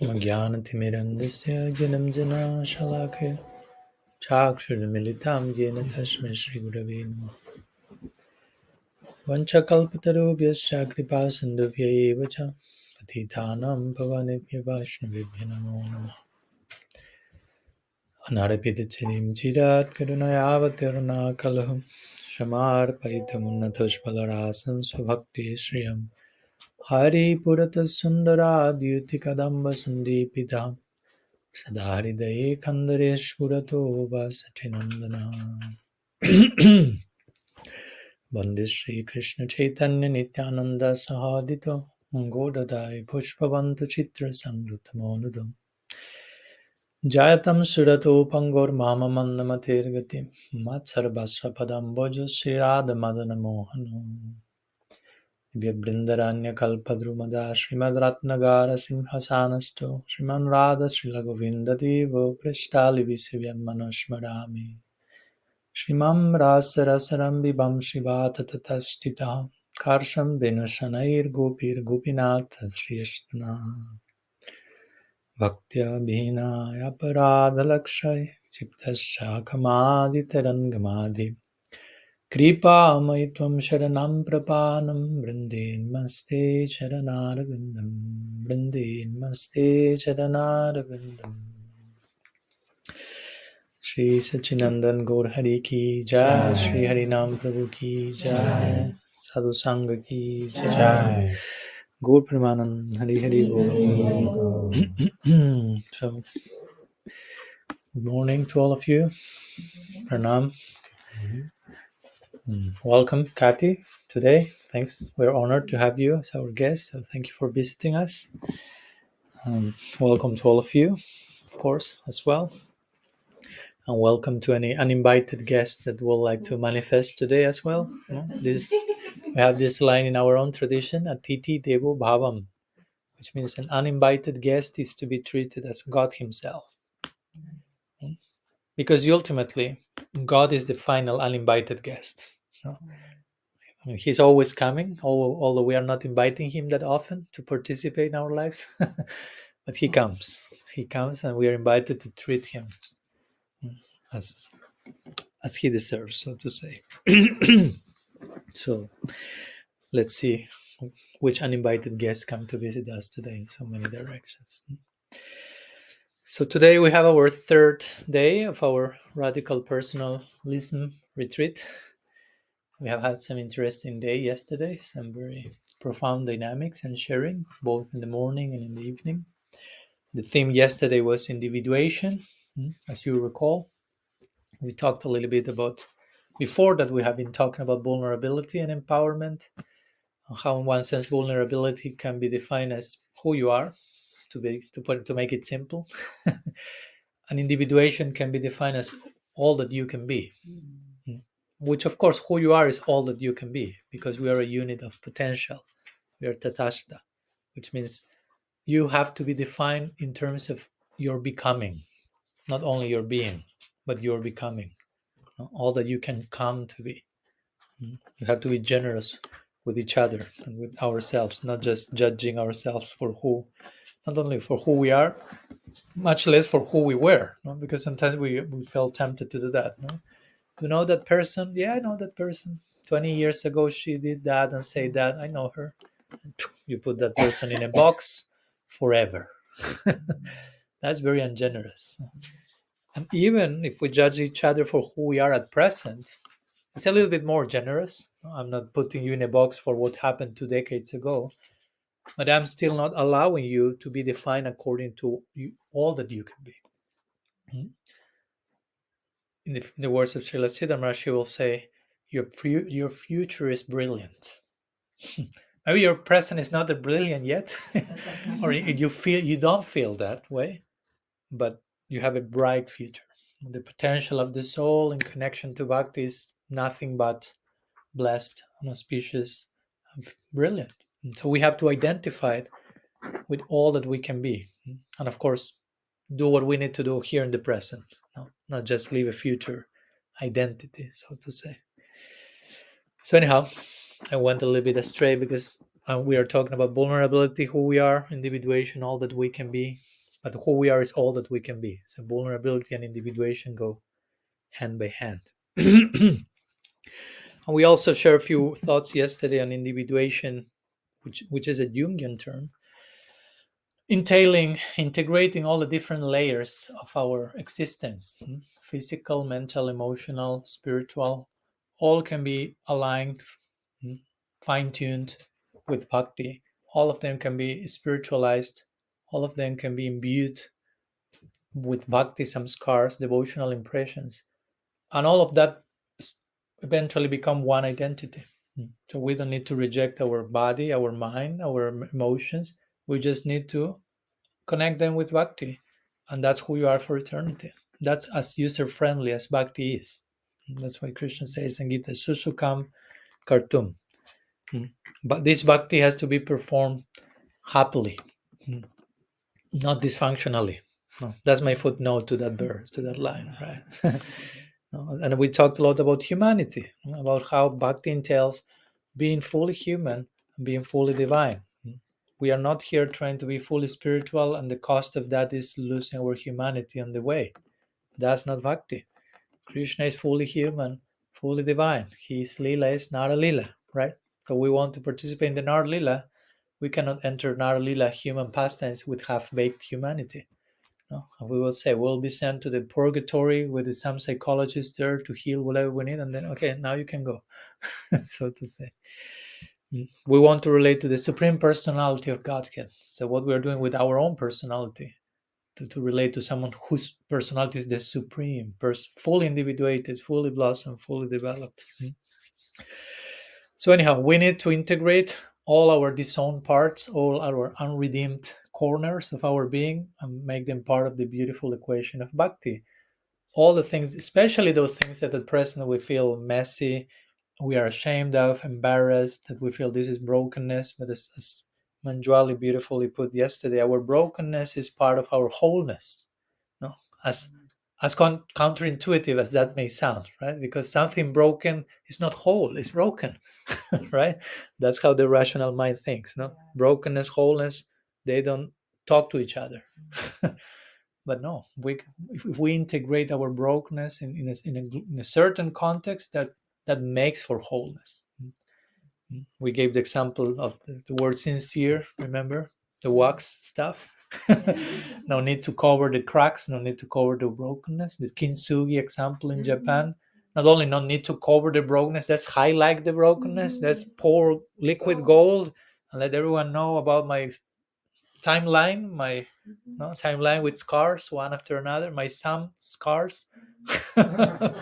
Jnanatimirandasya Janamjana Shalakaya Chakshurmilitam Jena Tasmai Shri Gurave Namaha. Vanchakalpatarubhyascha kripa sindhubhya eva cha patitanam pavanebhyo vaishnavebhyo namo namaha. Anarapitachirim chirat karunayavatirna kalaham Shamarpaitam unnatoshpalarasam svabhakti shriyam Hari purata sundara dyuti kadamba sundipita Sadharidaye kandareshvurato vasatinandana. Bande Shri Krishna Chaitanya Nityananda Sahadito Godadai Pushpavantu Chitra Samrutamonudam Jayatam Surato Pangor Mama Mandamatir Gati Matsarabhasva Padam Bojo Sri Radha Madana Mohanam Brindaranya Kalpadrumada Srimad Ratnagara Simhasanasto Sriman Radha Srila Govinda Devo Prashtali Visivyam Manoshmarami Shrimam Rasa Rasaram Vibham Shivata Tatashtita Karsham Venusanair Gopir Gopinatha Shriyashtana Bhaktya Bhina Aparadha Lakshay Chiptasya Kamadi Tarangamadi Kripa Maitvam Sharanam Prapanam Brindin Maste Charanaragandam Brindin Maste Charanaragandam Shri Sachinandan Gaur Hari Ki Jai, Shri Harinam Prabhu Ki Jai, Sadhu Sangha Ki Jai, Gaur Pramanand Hari Hari Bol. So, good morning to all of you. Pranam. Welcome, Kati, today. Thanks. We're honored to have you as our guest. So, thank you for visiting us. Welcome to all of you, of course, as well. And welcome to any uninvited guest that would like to manifest today as well. We have this line in our own tradition, Atiti Devo Bhavam, which means an uninvited guest is to be treated as God Himself. Because ultimately, God is the final uninvited guest. I mean, He's always coming, although we are not inviting Him that often to participate in our lives. But He comes. He comes, and we are invited to treat Him as He deserves, so to say. So let's see which uninvited guests come to visit us today in so many directions. So today we have our third day of our radical personalism retreat. We have had some interesting day yesterday, some very profound dynamics and sharing, both in the morning and in the evening. The theme yesterday was individuation. As you recall, we talked a little bit about, before that we have been talking about vulnerability and empowerment, and how in one sense vulnerability can be defined as who you are, to make it simple. And individuation can be defined as all that you can be, which of course who you are is all that you can be, because we are a unit of potential. We are tatashta, which means you have to be defined in terms of your becoming, not only your being, but your becoming, all that you can come to be. You have to be generous with each other and with ourselves, not just judging ourselves for not only for who we are, much less for who we were, because sometimes we felt tempted to do that. To know that person, yeah, I know that person. 20 years ago, she did that and say that. I know her. And you put that person in a box forever. That's very ungenerous. And even if we judge each other for who we are at present, it's a little bit more generous. I'm not putting you in a box for what happened 2 decades ago, but I'm still not allowing you to be defined according to all that you can be. In the words of Srila Siddhamara, she will say, your future is brilliant. Maybe your present is not that brilliant yet, or you don't feel that way, but you have a bright future. The potential of the soul in connection to bhakti is nothing but blessed and auspicious and brilliant. And so we have to identify it with all that we can be, and of course do what we need to do here in the present, not just leave a future identity, so to say. So anyhow, I went a little bit astray because we are talking about vulnerability, who we are, individuation, all that we can be. But who we are is all that we can be. So vulnerability and individuation go hand by hand. And we also shared a few thoughts yesterday on individuation, which is a Jungian term, entailing integrating all the different layers of our existence, physical, mental, emotional, spiritual, all can be aligned, fine-tuned with bhakti. All of them can be spiritualized, all of them can be imbued with bhakti samskars, devotional impressions, and all of that eventually become one identity. So we don't need to reject our body, our mind, our emotions. We just need to connect them with bhakti, and that's who you are for eternity. That's as user friendly as bhakti is. That's why Krishna says in Gita, susukam kartum. But this bhakti has to be performed happily, not dysfunctionally. That's my footnote to that verse, to that line, right? And we talked a lot about humanity, about how bhakti entails being fully human, being fully divine. We are not here trying to be fully spiritual, and the cost of that is losing our humanity on the way. That's not bhakti. Krishna is fully human, fully divine. His lila is Nara lila, right? So we want to participate in the Nara lila. We cannot enter Nara lila human pastimes with half-baked humanity. No? And we will say we'll be sent to the purgatory with some psychologist there to heal whatever we need, and then okay, now you can go, so to say. We want to relate to the supreme personality of Godhead. So what we are doing with our own personality to relate to someone whose personality is the supreme, fully individuated, fully blossomed, fully developed. So anyhow, we need to integrate all our disowned parts, all our unredeemed corners of our being, and make them part of the beautiful equation of bhakti. All the things, especially those things that at present we feel messy, we are ashamed of, embarrassed, that we feel this is brokenness. But as Manjwali beautifully put yesterday, our brokenness is part of our wholeness. No? As counterintuitive as that may sound, right? Because something broken is not whole, it's broken, right? That's how the rational mind thinks. No, brokenness, wholeness, they don't talk to each other. But no, if we integrate our brokenness in a certain context, that makes for wholeness. We gave the example of the word sincere, remember? The wax stuff. No need to cover the cracks, no need to cover the brokenness. The kintsugi example in Japan. Not only no need to cover the brokenness, let's highlight the brokenness, let's pour liquid gold and let everyone know about my timeline, my timeline with scars, one after another, my some scars. I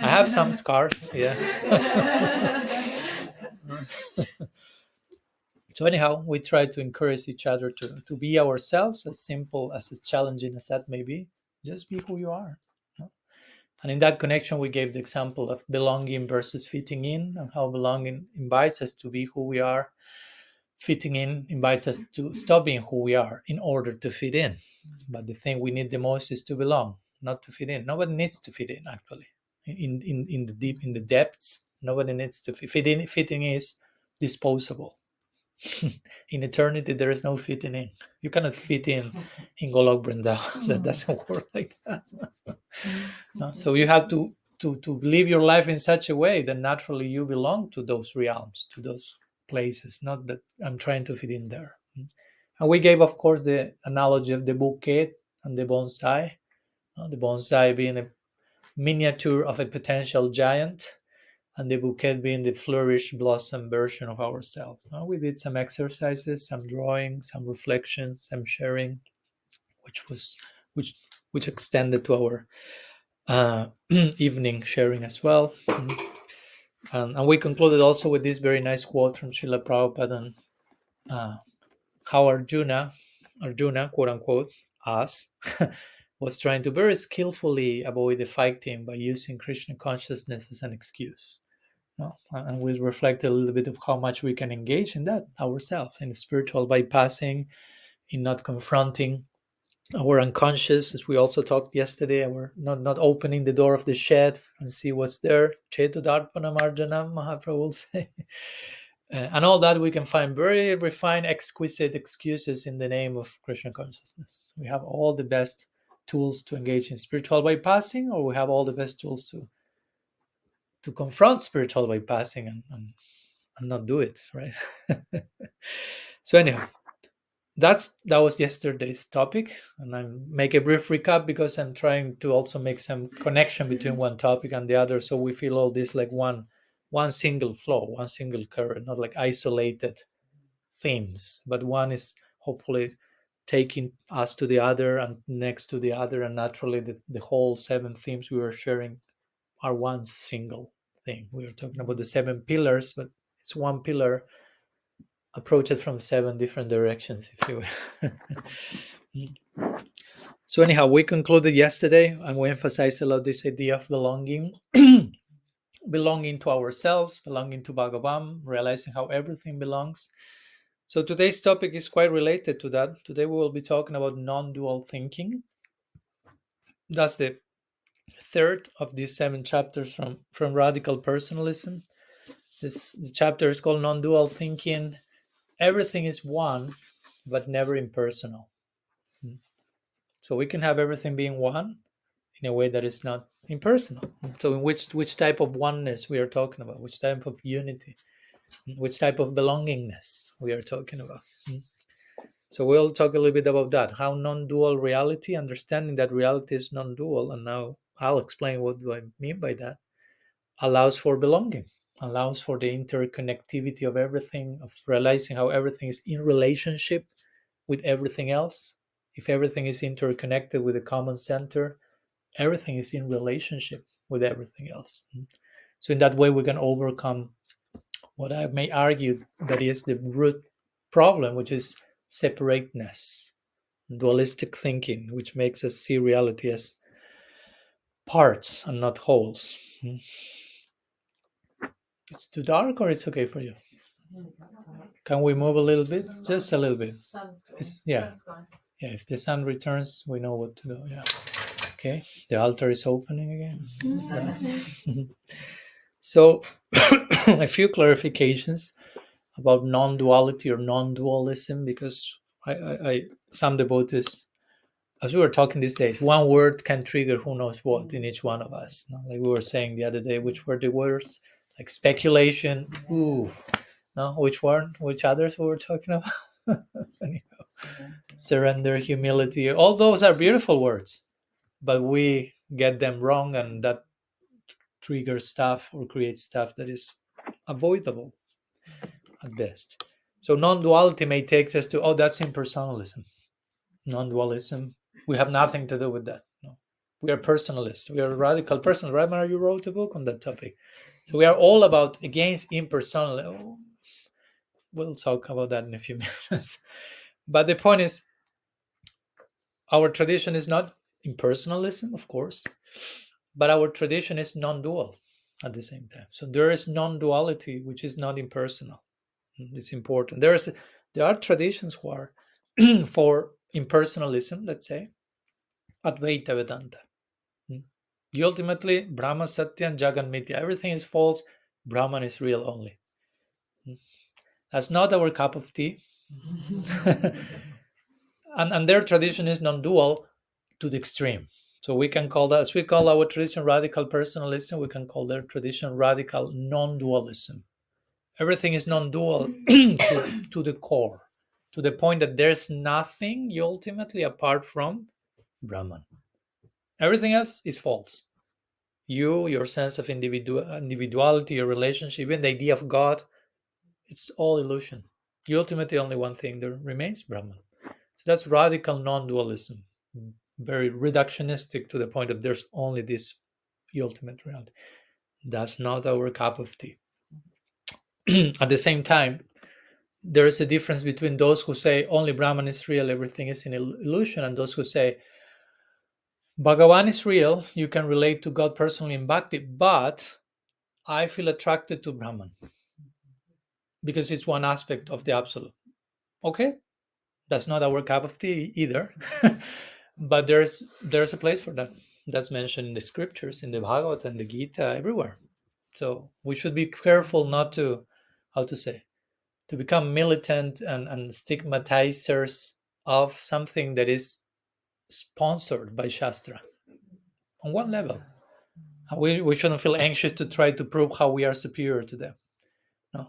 have some scars, yeah. So anyhow, we try to encourage each other to be ourselves, as simple as challenging as that may be. Just be who you are. And in that connection, we gave the example of belonging versus fitting in, and how belonging invites us to be who we are. Fitting in invites us to stop being who we are in order to fit in. But the thing we need the most is to belong, not to fit in. Nobody needs to fit in, actually. In the depths, nobody needs to fit in. Fitting is disposable. In eternity, there is no fitting in. You cannot fit in Golok Vrindavan. That doesn't work like that. No? So you have to live your life in such a way that naturally you belong to those realms, to those places, not that I'm trying to fit in there. And we gave, of course, the analogy of the bouquet and the bonsai. The bonsai being a miniature of a potential giant, and the bouquet being the flourished blossom version of ourselves. We did some exercises, some drawing, some reflection, some sharing, which was which extended to our evening sharing as well. And we concluded also with this very nice quote from Srila Prabhupada on how Arjuna, quote unquote, us, was trying to very skillfully avoid the fighting by using Krishna consciousness as an excuse. And we reflect a little bit of how much we can engage in that ourselves, in spiritual bypassing, in not confronting our unconscious, as we also talked yesterday, our not opening the door of the shed and see what's there. Chetudarpanam Arjanam, Mahaprabhu will say. And all that we can find very refined, exquisite excuses in the name of Krishna consciousness. We have all the best tools to engage in spiritual bypassing, or we have all the best tools to confront spiritual bypassing and not do it, right? So anyhow, that was yesterday's topic, and I make a brief recap because I'm trying to also make some connection between one topic and the other, so we feel all this like one single flow, one single current, not like isolated themes, but one is hopefully taking us to the other and next to the other, and naturally the whole 7 themes we were sharing are one single thing. We were talking about the 7 pillars, but it's one pillar approached from 7 different directions, if you will. So anyhow, we concluded yesterday, and we emphasized a lot this idea of belonging, belonging to ourselves, belonging to Bhagavān, realizing how everything belongs. So today's topic is quite related to that. Today we will be talking about non-dual thinking. That's the third of these 7 chapters from Radical Personalism. The chapter is called Non-Dual Thinking. Everything is one, but never impersonal. So we can have everything being one in a way that is not impersonal. So in which type of oneness we are talking about, which type of unity, which type of belongingness we are talking about. So we'll talk a little bit about that, how non-dual reality, understanding that reality is non-dual, and now I'll explain what do I mean by that, allows for belonging, allows for the interconnectivity of everything, of realizing how everything is in relationship with everything else. If everything is interconnected with a common center, everything is in relationship with everything else. So in that way, we can overcome what I may argue that is the root problem, which is separateness, dualistic thinking, which makes us see reality as parts and not wholes. It's too dark, or it's okay for you? Can we move a little bit? Just a little bit. Yeah. If the sun returns, we know what to do. Yeah. Okay. The altar is opening again. So, a few clarifications about non-duality or non-dualism, because some devotees, as we were talking these days, one word can trigger who knows what in each one of us. No? Like we were saying the other day, which were the words? Like speculation. Ooh. No, which one? Which others we were talking about? Surrender, humility. All those are beautiful words, but we get them wrong, and that triggers stuff or creates stuff that is avoidable at best. So non-duality may take us to, oh, that's impersonalism. Non-dualism, we have nothing to do with that. No. We are personalists. We are radical personalists. Right, Mara, you wrote a book on that topic. So we are all about against impersonal. We'll talk about that in a few minutes. But the point is, our tradition is not impersonalism, of course, but our tradition is non-dual at the same time. So there is non-duality, which is not impersonal. It's important. There are traditions who are for impersonalism, let's say, Advaita Vedanta. Ultimately, Brahma Satya Jagan Mithya. Everything is false. Brahman is real only. That's not our cup of tea. and their tradition is non-dual to the extreme. So we can call that, as we call our tradition radical personalism, we can call their tradition radical non-dualism. Everything is non-dual to the core, to the point that there's nothing ultimately apart from Brahman. Everything else is false. Your sense of individuality, your relationship, even the idea of God, it's all illusion. Ultimately, only one thing there remains, Brahman. So that's radical non-dualism, very reductionistic to the point that there's only this ultimate reality. That's not our cup of tea. At the same time, there is a difference between those who say only Brahman is real, everything is an illusion, and those who say Bhagavan is real, you can relate to God personally in bhakti, but I feel attracted to Brahman because it's one aspect of the absolute. Okay, that's not our cup of tea either. But there's a place for that. That's mentioned in the scriptures, in the Bhagavatam, the Gita, everywhere. So we should be careful not to, how to say, to become militant and stigmatizers of something that is sponsored by Shastra on one level. We shouldn't feel anxious to try to prove how we are superior to them. No.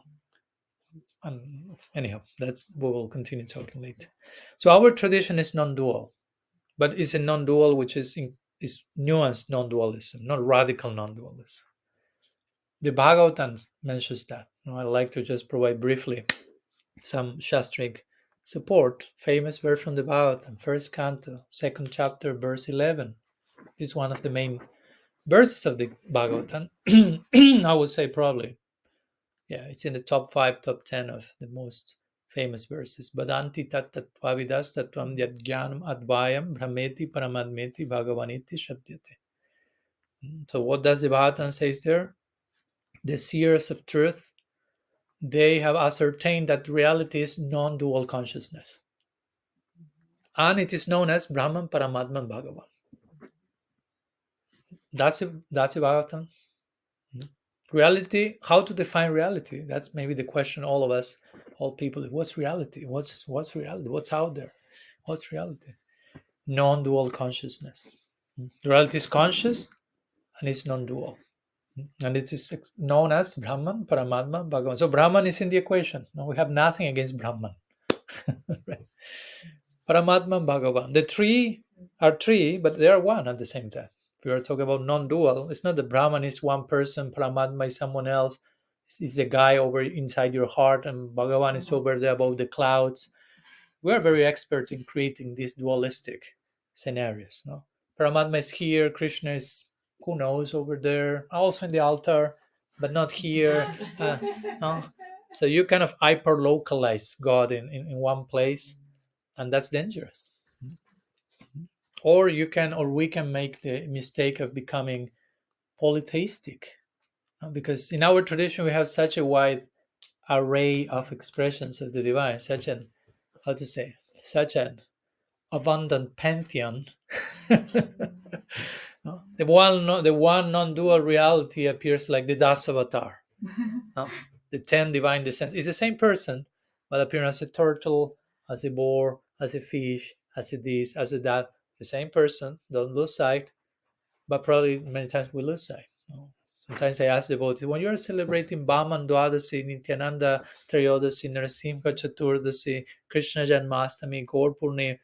Anyhow, that's we will continue talking later. So our tradition is non-dual, but it's a non-dual which is nuanced non-dualism, not radical non-dualism. The Bhagavatam mentions that. I'd like to just provide briefly some Shastric support. Famous verse from the Bhagavatam, first canto, second chapter, verse 11. This is one of the main verses of the Bhagavatam. I would say probably, yeah, it's in the top 5, top 10 of the most famous verses. Vadanti tattva-vidas tattvaṁ jñānam advayam brahmeti paramātmetibhagavān śabdyate. So what does the Bhagavatam say there? The seers of truth, they have ascertained that reality is non-dual consciousness. And it is known as Brahman, Paramātmā, Bhagavān. That's a Bhagavatam. Reality, how to define reality? That's maybe the question all of us, all people, what's reality? What's reality? What's out there? What's reality? Non-dual consciousness. Reality is conscious and it's non-dual. And it is known as Brahman, Paramātmā, Bhagavān. So Brahman is in the equation. No, we have nothing against Brahman. Right? Paramātmā, Bhagavān. The three are three, but they are one at the same time. If we are talking about non-dual, it's not that Brahman is one person, Paramātmā is someone else. It's a guy over inside your heart, and Bhagavān is over there above the clouds. We are very expert in creating these dualistic scenarios. No, Paramātmā is here, Krishna is who knows over there, also in the altar, but not here. No? So you kind of hyper localize God in one place, and that's dangerous. Or we can make the mistake of becoming polytheistic, because in our tradition we have such a wide array of expressions of the divine, such an abundant pantheon. No? The one non-dual reality appears like the Dasavatar. No? The 10 divine descents. It's the same person, but appearing as a turtle, as a boar, as a fish, as a this, as a that. The same person, don't lose sight, but probably many times we lose sight. No? Sometimes I ask devotees, when you are celebrating Bhaman Dwadasi, Nityananda Trayodasi, Narasimha Chaturdasi, Krishna Janmastami, Gaur Purnima,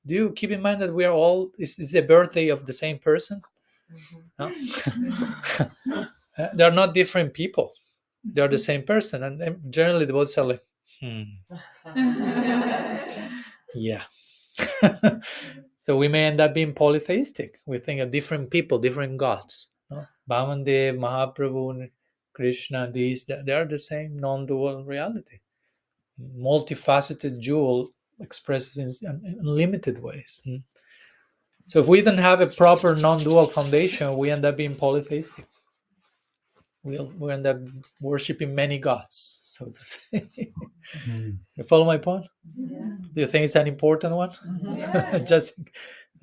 do you keep in mind that we are all, is the birthday of the same person? No? They are not different people. They are the same person. And generally the devotees are like, yeah. So we may end up being polytheistic. We think of different people, different gods. No? Bhamandev, Mahaprabhu, Krishna, these, they are the same non-dual reality. Multifaceted jewel expresses in unlimited ways. So if we don't have a proper non-dual foundation, we end up being polytheistic. We'll end up worshipping many gods, so to say. You follow my point? Yeah. Do you think it's an important one? Yeah. just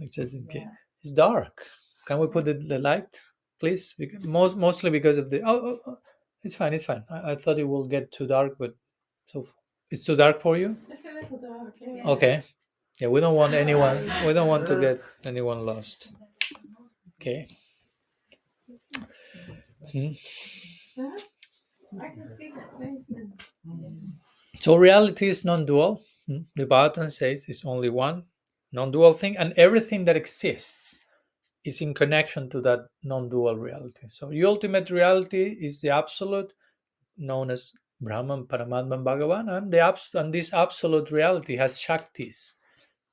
in case. It's dark. Can we put the light, please? Mostly because of the. Oh, it's fine. It's fine. I thought it will get too dark, but so it's too dark for you. It's a little dark. Yeah. Okay. Yeah, we don't want anyone. We don't want to get anyone lost. Okay. I can see the space now. So reality is non-dual. The Bhagavatam says it's only one non-dual thing, and everything that exists is in connection to that non-dual reality. So the ultimate reality is the absolute, known as Brahman, Paramātmā, Bhagavān, and this absolute reality has Shaktis.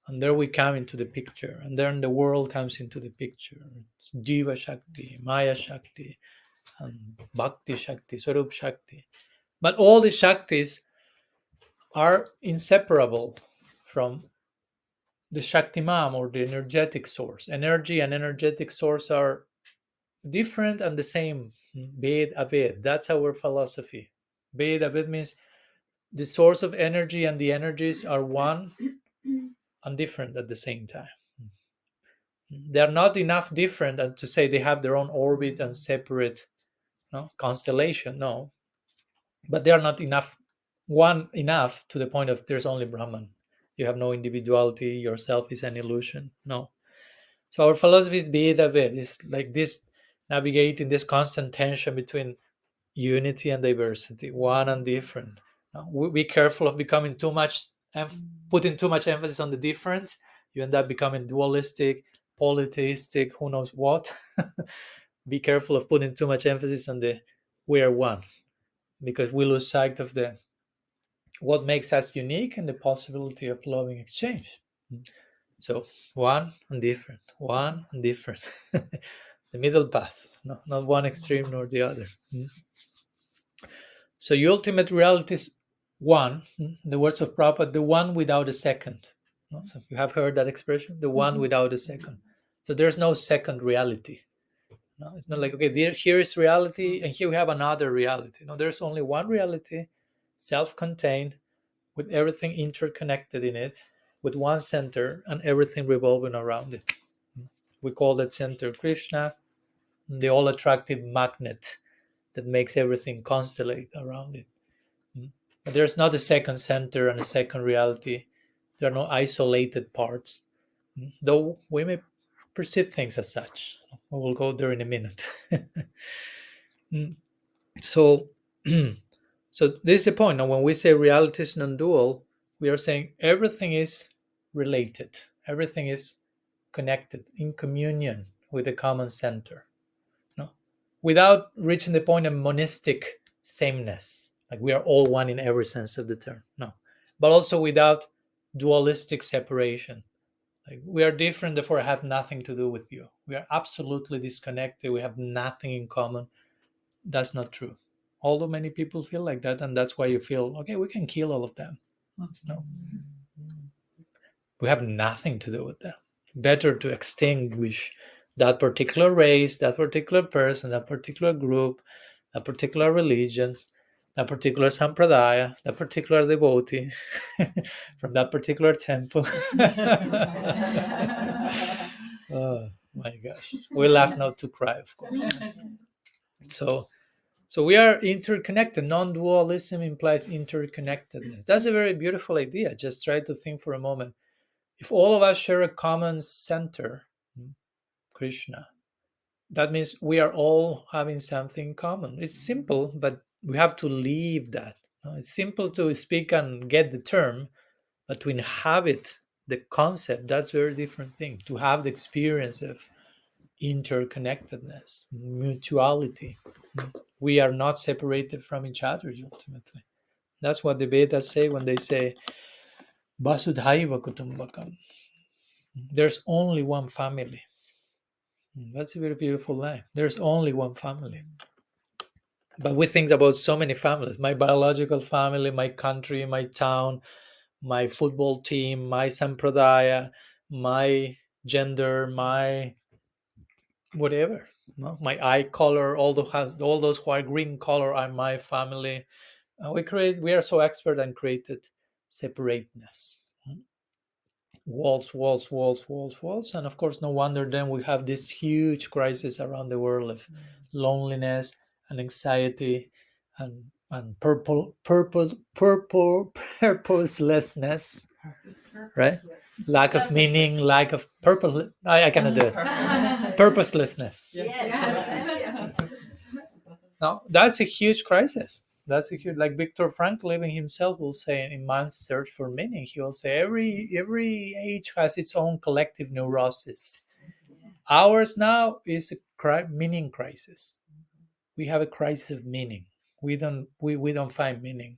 And there we come into the picture, and then the world comes into the picture. It's Jiva Shakti, Maya Shakti, and Bhakti Shakti, Swarup Shakti. But all the Shaktis are inseparable from the Shaktimam, or the energetic source. Energy and energetic source are different and the same. Ved Aved. That's our philosophy. Ved Aved means the source of energy and the energies are one and different at the same time. They are not enough different to say they have their own orbit and separate constellation. No, but they are not enough enough to the point of there's only Brahman. You have no individuality. Yourself is an illusion. No. So our philosophy is Veda-Ved. It's like this, navigating this constant tension between unity and diversity, one and different. Now, be careful of becoming too much, putting too much emphasis on the difference. You end up becoming dualistic, polytheistic, who knows what. Be careful of putting too much emphasis on the we are one, because we lose sight of the what makes us unique and the possibility of loving exchange. So one and different, one and different. The middle path, not one extreme nor the other. So your ultimate reality is one. The words of Prabhupada, the one without a second. So you have heard that expression, the one without a second. So there's no second reality. No, it's not like, okay, here is reality and here we have another reality. No, there's only one reality, self-contained, with everything interconnected in it, with one center and everything revolving around it. We call that center Krishna, the all-attractive magnet that makes everything constellate around it. But there's not a second center and a second reality. There are no isolated parts, though we may perceive things as such. We will go there in a minute. So, so this is the point. Now, when we say reality is non-dual, we are saying everything is related. Everything is connected in communion with a common center. No, without reaching the point of monistic sameness, like we are all one in every sense of the term. No, but also without dualistic separation. Like we are different, therefore I have nothing to do with you. We are absolutely disconnected. We have nothing in common. That's not true. Although many people feel like that, and that's why you feel, okay, we can kill all of them. No, we have nothing to do with them. Better to extinguish that particular race, that particular person, that particular group, that particular religion, that particular sampradaya, that particular devotee from that particular temple. Oh my gosh. We laugh not to cry, of course. So we are interconnected. Non-dualism implies interconnectedness. That's a very beautiful idea. Just try to think for a moment. If all of us share a common center, Krishna, that means we are all having something common. It's simple, but we have to live that. It's simple to speak and get the term, but to inhabit the concept, that's a very different thing. To have the experience of interconnectedness, mutuality. We are not separated from each other ultimately. That's what the Vedas say when they say Vasudhaiva Kutumbakam. There's only one family. That's a very beautiful line. There's only one family. But we think about so many families. My biological family, my country, my town, my football team, my sampradaya, my gender, my whatever. No? My eye color, all those who are green color are my family. We are so expert and created separateness. Walls, walls, walls, walls, walls. And of course, no wonder then we have this huge crisis around the world of loneliness and anxiety and purposelessness, right? Lack of meaning, lack of purpose. I cannot do it. Purposelessness. Yes. Now, that's a huge crisis. That's a huge, like Viktor Frankl even himself will say in Man's Search for Meaning, he will say every age has its own collective neurosis. Ours now is a meaning crisis. We have a crisis of meaning. We don't find meaning.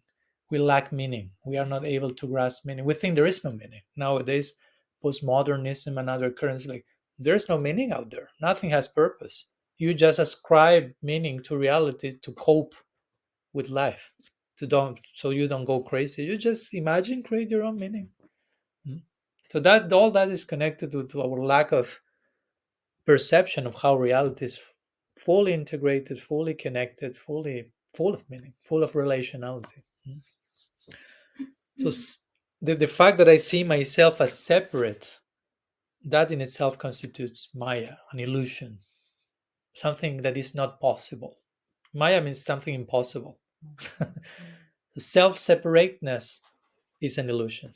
We lack meaning. We are not able to grasp meaning. We think there is no meaning. Nowadays, postmodernism and other currents, like there's no meaning out there. Nothing has purpose. You just ascribe meaning to reality to cope with life, so you don't go crazy. You just imagine, create your own meaning. So that all that is connected to our lack of perception of how reality is fully integrated, fully connected, fully full of meaning, full of relationality. So the fact that I see myself as separate, that in itself constitutes Maya, an illusion, something that is not possible. Maya means something impossible. The self-separateness is an illusion.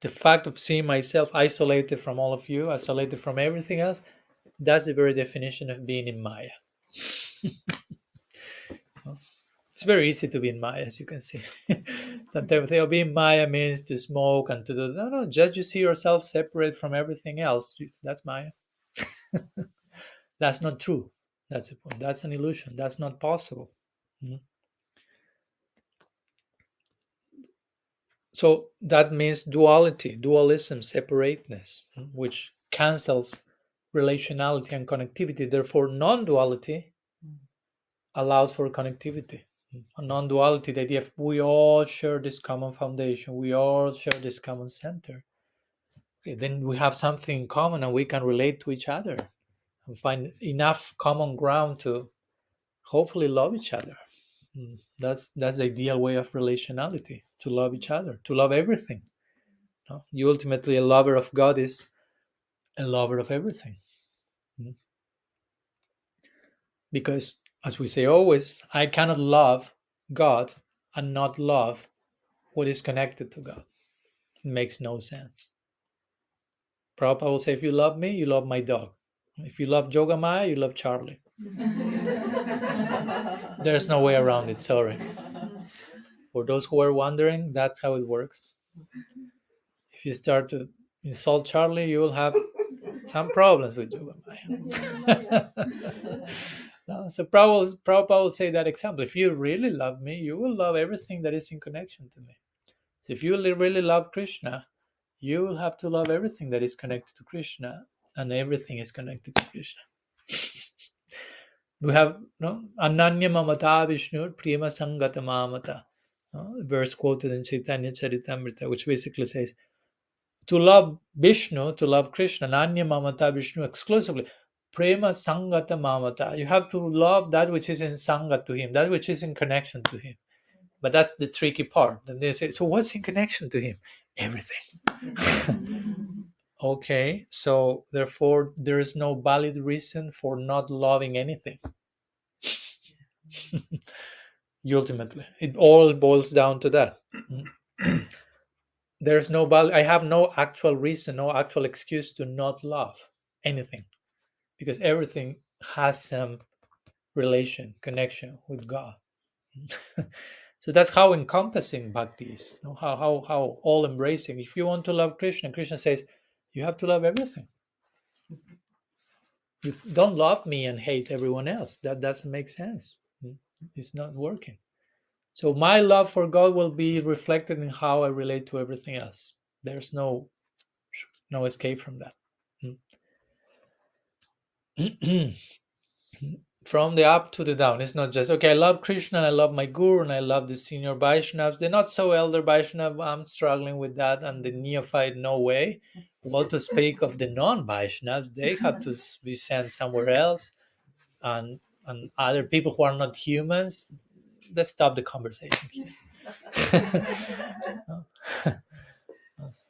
The fact of seeing myself isolated from all of you, isolated from everything else, that's the very definition of being in Maya. It's very easy to be in Maya, as you can see. Sometimes they being Maya means to smoke and to do. No, just you see yourself separate from everything else. That's Maya. That's not true. That's the point. That's an illusion. That's not possible. So that means duality, dualism, separateness, which cancels relationality and connectivity. Therefore, non-duality allows for connectivity. Non-duality, the idea of we all share this common foundation, we all share this common center. Okay, then we have something in common and we can relate to each other and find enough common ground to hopefully love each other. That's the ideal way of relationality, to love each other, to love everything. No? You ultimately, a lover of God is a lover of everything. Because, as we say always, I cannot love God and not love what is connected to God. It makes no sense. Prabhupada will say, if you love me, you love my dog. If you love Jogamaya, you love Charlie. There's no way around it, sorry. For those who are wondering, that's how it works. If you start to insult Charlie, you will have some problems with Jogamaya. No, so Prabhupada will say that example. If you really love me, you will love everything that is in connection to me. So if you really love Krishna, you will have to love everything that is connected to Krishna, and everything is connected to Krishna. We have Ananya Mamata Vishnur Prima Sangata Mamata, a verse quoted in Chaitanya Charitamrita, which basically says, to love Vishnu, to love Krishna, Ananya Mamata Vishnu exclusively, Prema Sangata Mamata. You have to love that which is in Sangha to him, that which is in connection to him. But that's the tricky part. Then they say, so what's in connection to him? Everything. Okay, so therefore there is no valid reason for not loving anything. Ultimately, it all boils down to that. There's no I have no actual reason, no actual excuse to not love anything, because everything has some relation, connection with God. So that's how encompassing bhakti is. How all embracing. If you want to love Krishna, Krishna says you have to love everything. You don't love me and hate everyone else. That doesn't make sense. It's not working. So my love for God will be reflected in how I relate to everything else. There's no escape from that. From the up to the down. It's not just, okay, I love Krishna and I love my guru and I love the senior Vaishnavas. They're not so elder Vaishnava. I'm struggling with that. And the neophyte, no way. What to speak of the non-Vaishnavas? They have to be sent somewhere else. And other people who are not humans, let's stop the conversation here.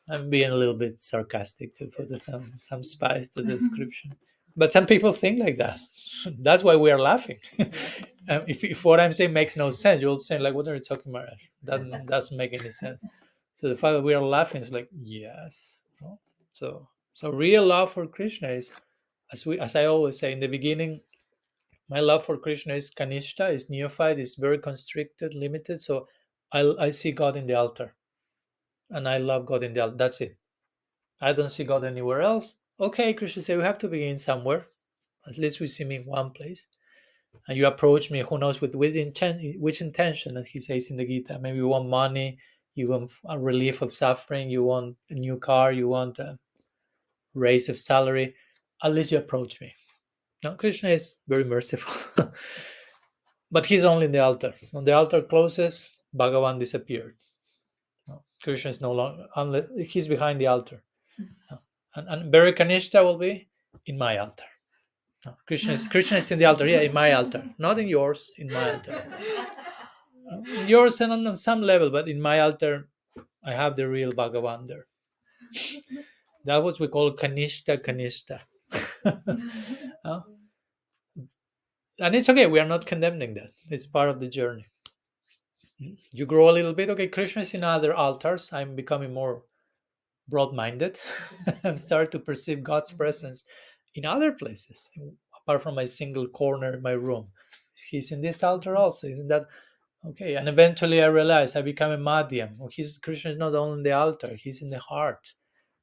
I'm being a little bit sarcastic to put some spice to the description. But some people think like that. That's why we are laughing. If what I'm saying makes no sense, you'll say, like, what are you talking about? That doesn't make any sense. So the fact that we are laughing is like, yes. No? So real love for Krishna is, as I always say in the beginning, my love for Krishna is kanishta, is neophyte, is very constricted, limited. So I see God in the altar. And I love God in the altar. That's it. I don't see God anywhere else. Okay, Krishna said, we have to begin somewhere. At least we see me in one place. And you approach me, who knows with which intention, as he says in the Gita. Maybe you want money, you want a relief of suffering, you want a new car, you want a raise of salary. At least you approach me. Now, Krishna is very merciful. But he's only in the altar. When the altar closes, Bhagavan disappeared. No, Krishna is no longer, unless he's behind the altar. No. And very Kanishta will be in my altar. No, Krishna is in the altar. Yeah, in my altar. Not in yours, in my altar. Yours and on some level, but in my altar, I have the real Bhagavan there. That was we call kanishta. Uh, and it's okay. We are not condemning that. It's part of the journey. You grow a little bit. Okay, Krishna is in other altars. I'm becoming more broad-minded and start to perceive God's presence in other places, apart from my single corner in my room. He's in this altar also. Isn't that okay? And eventually I realize I become a madhyam. Well, Krishna is not only in the altar, he's in the heart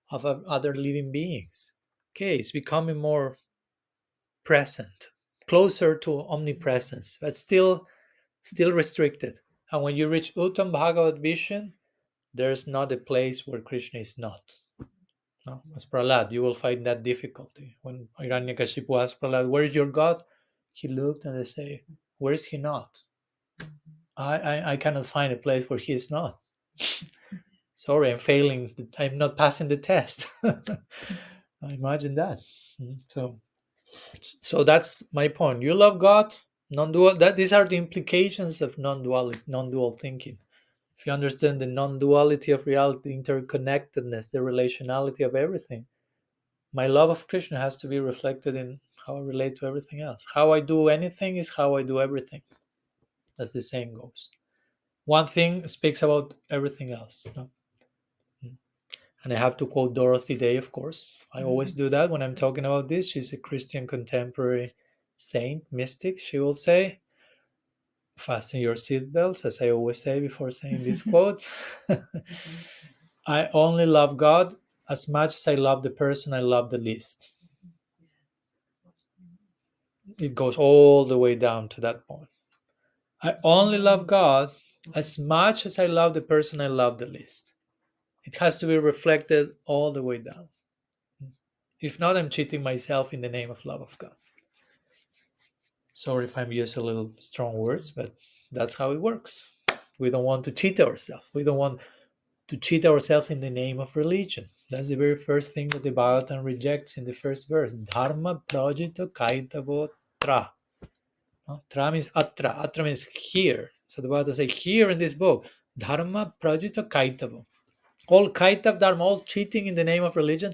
of other living beings. Okay, it's becoming more present, closer to omnipresence, but still restricted. And when you reach Uttam Bhagavat vision, there's not a place where Krishna is not. No, as Prahlad, you will find that difficulty. When Hiranyakashipu asked Prahlad, "Where is your God?" He looked and they say, "Where is he not? I cannot find a place where he is not. Sorry, I'm failing. I'm not passing the test." I imagine that. So that's my point. You love God, non-dual. That these are the implications of non-dual thinking. If you understand the non-duality of reality, the interconnectedness, the relationality of everything, my love of Krishna has to be reflected in how I relate to everything else. How I do anything is how I do everything, as the saying goes. One thing speaks about everything else. No? And I have to quote Dorothy Day, of course. I always do that when I'm talking about this. She's a Christian contemporary saint, mystic. She will say, fasten your seatbelts, as I always say before saying this quote. I only love God as much as I love the person I love the least. It goes all the way down to that point. I only love God as much as I love the person I love the least. It has to be reflected all the way down. If not, I'm cheating myself in the name of love of God. Sorry if I'm using a little strong words, but that's how it works. We don't want to cheat ourselves. We don't want to cheat ourselves in the name of religion. That's the very first thing that the Bhagavatam rejects in the first verse. Dharma projito kaitavo tra. No? Tra means atra. Atra means here. So the Bhagavatam says here in this book, Dharma prajita kaitava. All kaitav dharma, all cheating in the name of religion,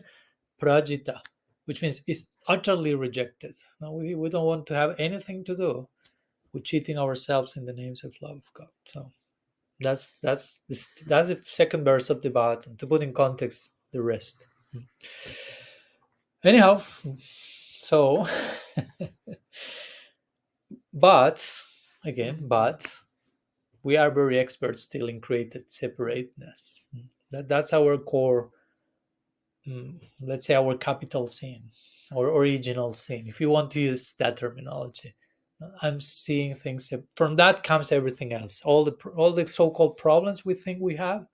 prajita, which means is utterly rejected. Now we don't want to have anything to do with cheating ourselves in the names of love of God. So that's the second verse of the Bhagavatam, to put in context the rest. Anyhow, so but we are very experts still in created separateness. That's our core, let's say our capital sin or original sin, if you want to use that terminology. I'm seeing things from that comes everything else. All the so-called problems we think we have,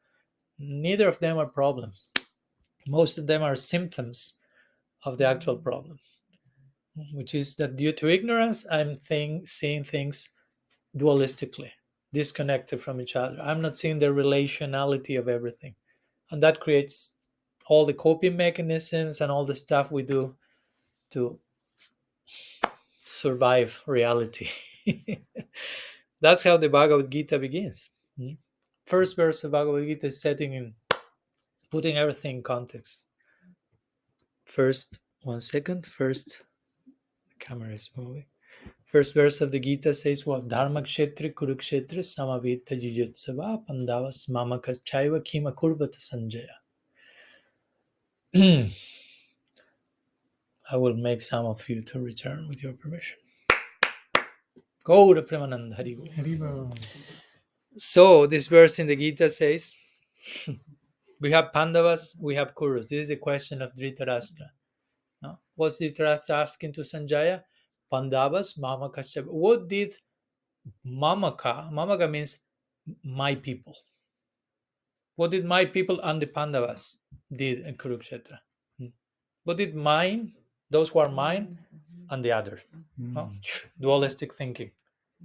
neither of them are problems. Most of them are symptoms of the actual problem, which is that due to ignorance, I'm seeing things dualistically, disconnected from each other. I'm not seeing the relationality of everything. And that creates all the coping mechanisms and all the stuff we do to survive reality. That's how the Bhagavad Gita begins. First verse of Bhagavad Gita is putting everything in context. First, one second. First, the camera is moving. First verse of the Gita says what? Dharma kshetra kurukshetra samavita yujutsava pandavas mamakas chaiva kima kurvata sanjaya. I will make some of you to return with your permission. Go to Premanand Haribo. So this verse in the Gita says, we have Pandavas, we have Kurus. This is the question of Dhritarashtra. No? What's Dhritarashtra asking to Sanjaya? Pandavas, Mamaka. What did Mamaka? Mamaka means my people. What did my people and the Pandavas did in Kurukshetra? What did mine, those who are mine, and the other? Oh, dualistic thinking,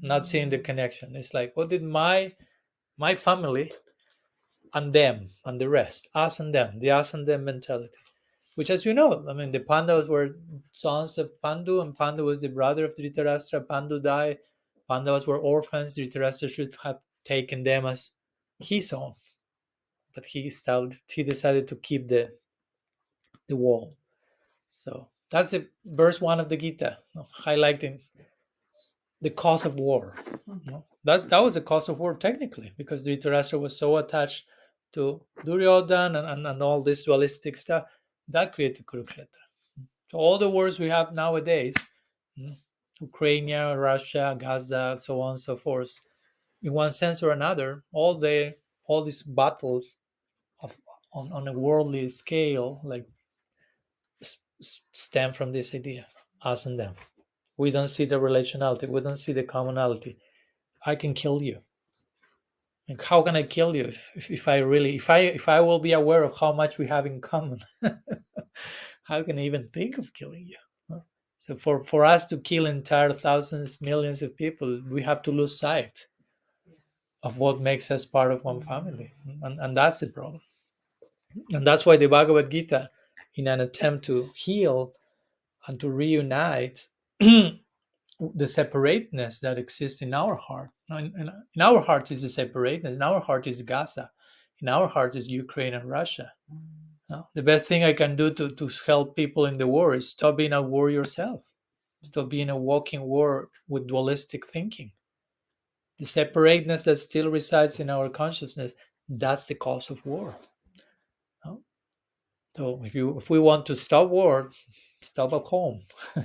not seeing the connection. It's like, what did my family and them and the rest, us and them, the us and them mentality? Which, as you know, I mean, the Pandavas were sons of Pandu, and Pandu was the brother of Dhritarashtra. Pandu died. Pandavas were orphans. Dhritarashtra should have taken them as his own, but he decided to keep the the wall. So that's verse 1 of the Gita, highlighting the cause of war. That was the cause of war technically, because Dhritarashtra was so attached to Duryodhana and all this dualistic stuff that created Kurukshetra. So all the wars we have nowadays, Ukraine, Russia, Gaza, so on and so forth, in one sense or another, all these battles on a worldly scale, like stem from this idea, us and them. We don't see the relationality. We don't see the commonality. I can kill you. Like, how can I kill you if I will be aware of how much we have in common? How can I even think of killing you? So for us to kill entire thousands, millions of people, we have to lose sight of what makes us part of one family, and that's the problem. And that's why the Bhagavad Gita, in an attempt to heal and to reunite the separateness that exists in our heart. In our heart is the separateness. In our heart is Gaza. In our heart is Ukraine and Russia. The best thing I can do to help people in the war is stop being a war yourself. Stop being a walking war with dualistic thinking. The separateness that still resides in our consciousness, that's the cause of war. So if we want to stop war, stop at home.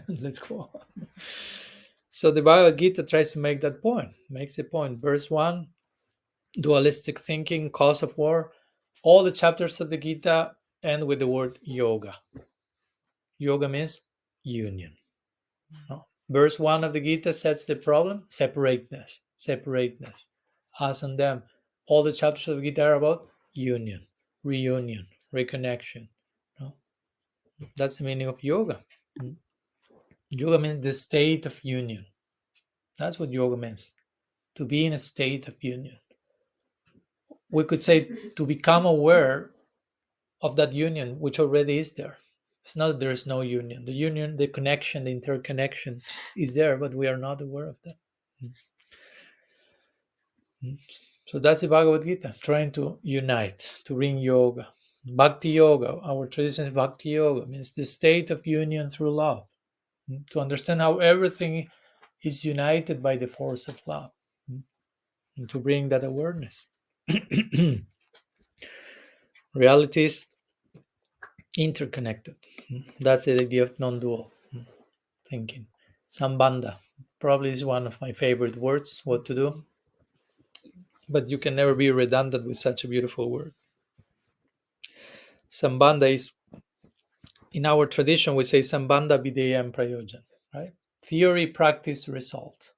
Let's go. So the Bhagavad Gita tries to make that point, makes a point. Verse 1, dualistic thinking, cause of war. All the chapters of the Gita end with the word yoga. Yoga means union. Verse 1 of the Gita sets the problem, separateness. Us and them. All the chapters of the Gita are about union, reunion, reconnection. That's the meaning of yoga. Yoga means the state of union. That's what yoga means, to be in a state of union. We could say to become aware of that union, which already is there. It's not that there is no union. The union, the connection, the interconnection is there, but we are not aware of that. So that's the Bhagavad Gita, trying to unite, to bring yoga. Bhakti yoga, our tradition is Bhakti yoga, means the state of union through love. To understand how everything is united by the force of love, and to bring that awareness. Reality is interconnected. That's the idea of non-dual thinking. Sambandha probably is one of my favorite words, what to do. But you can never be redundant with such a beautiful word. Sambandha is, in our tradition, we say Sambandha Videya and Prayojan, right? Theory, practice, result.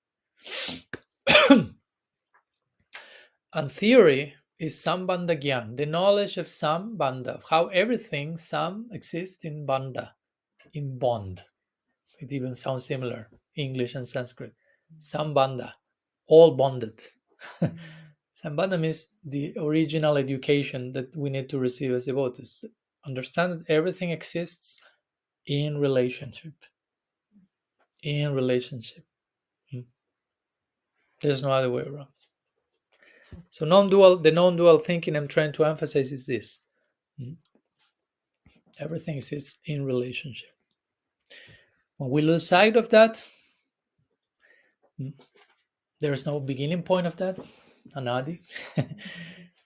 And theory is Sambandha Gyan, the knowledge of Sambandha, how everything, Sam, exists in Bandha, in bond. It even sounds similar, English and Sanskrit. Sambandha, all bonded. Sambandha means the original education that we need to receive as devotees. Understand that everything exists in relationship. In relationship. There's no other way around. So the non-dual thinking I'm trying to emphasize is this. Everything exists in relationship. When we lose sight of that, there's no beginning point of that, anadi.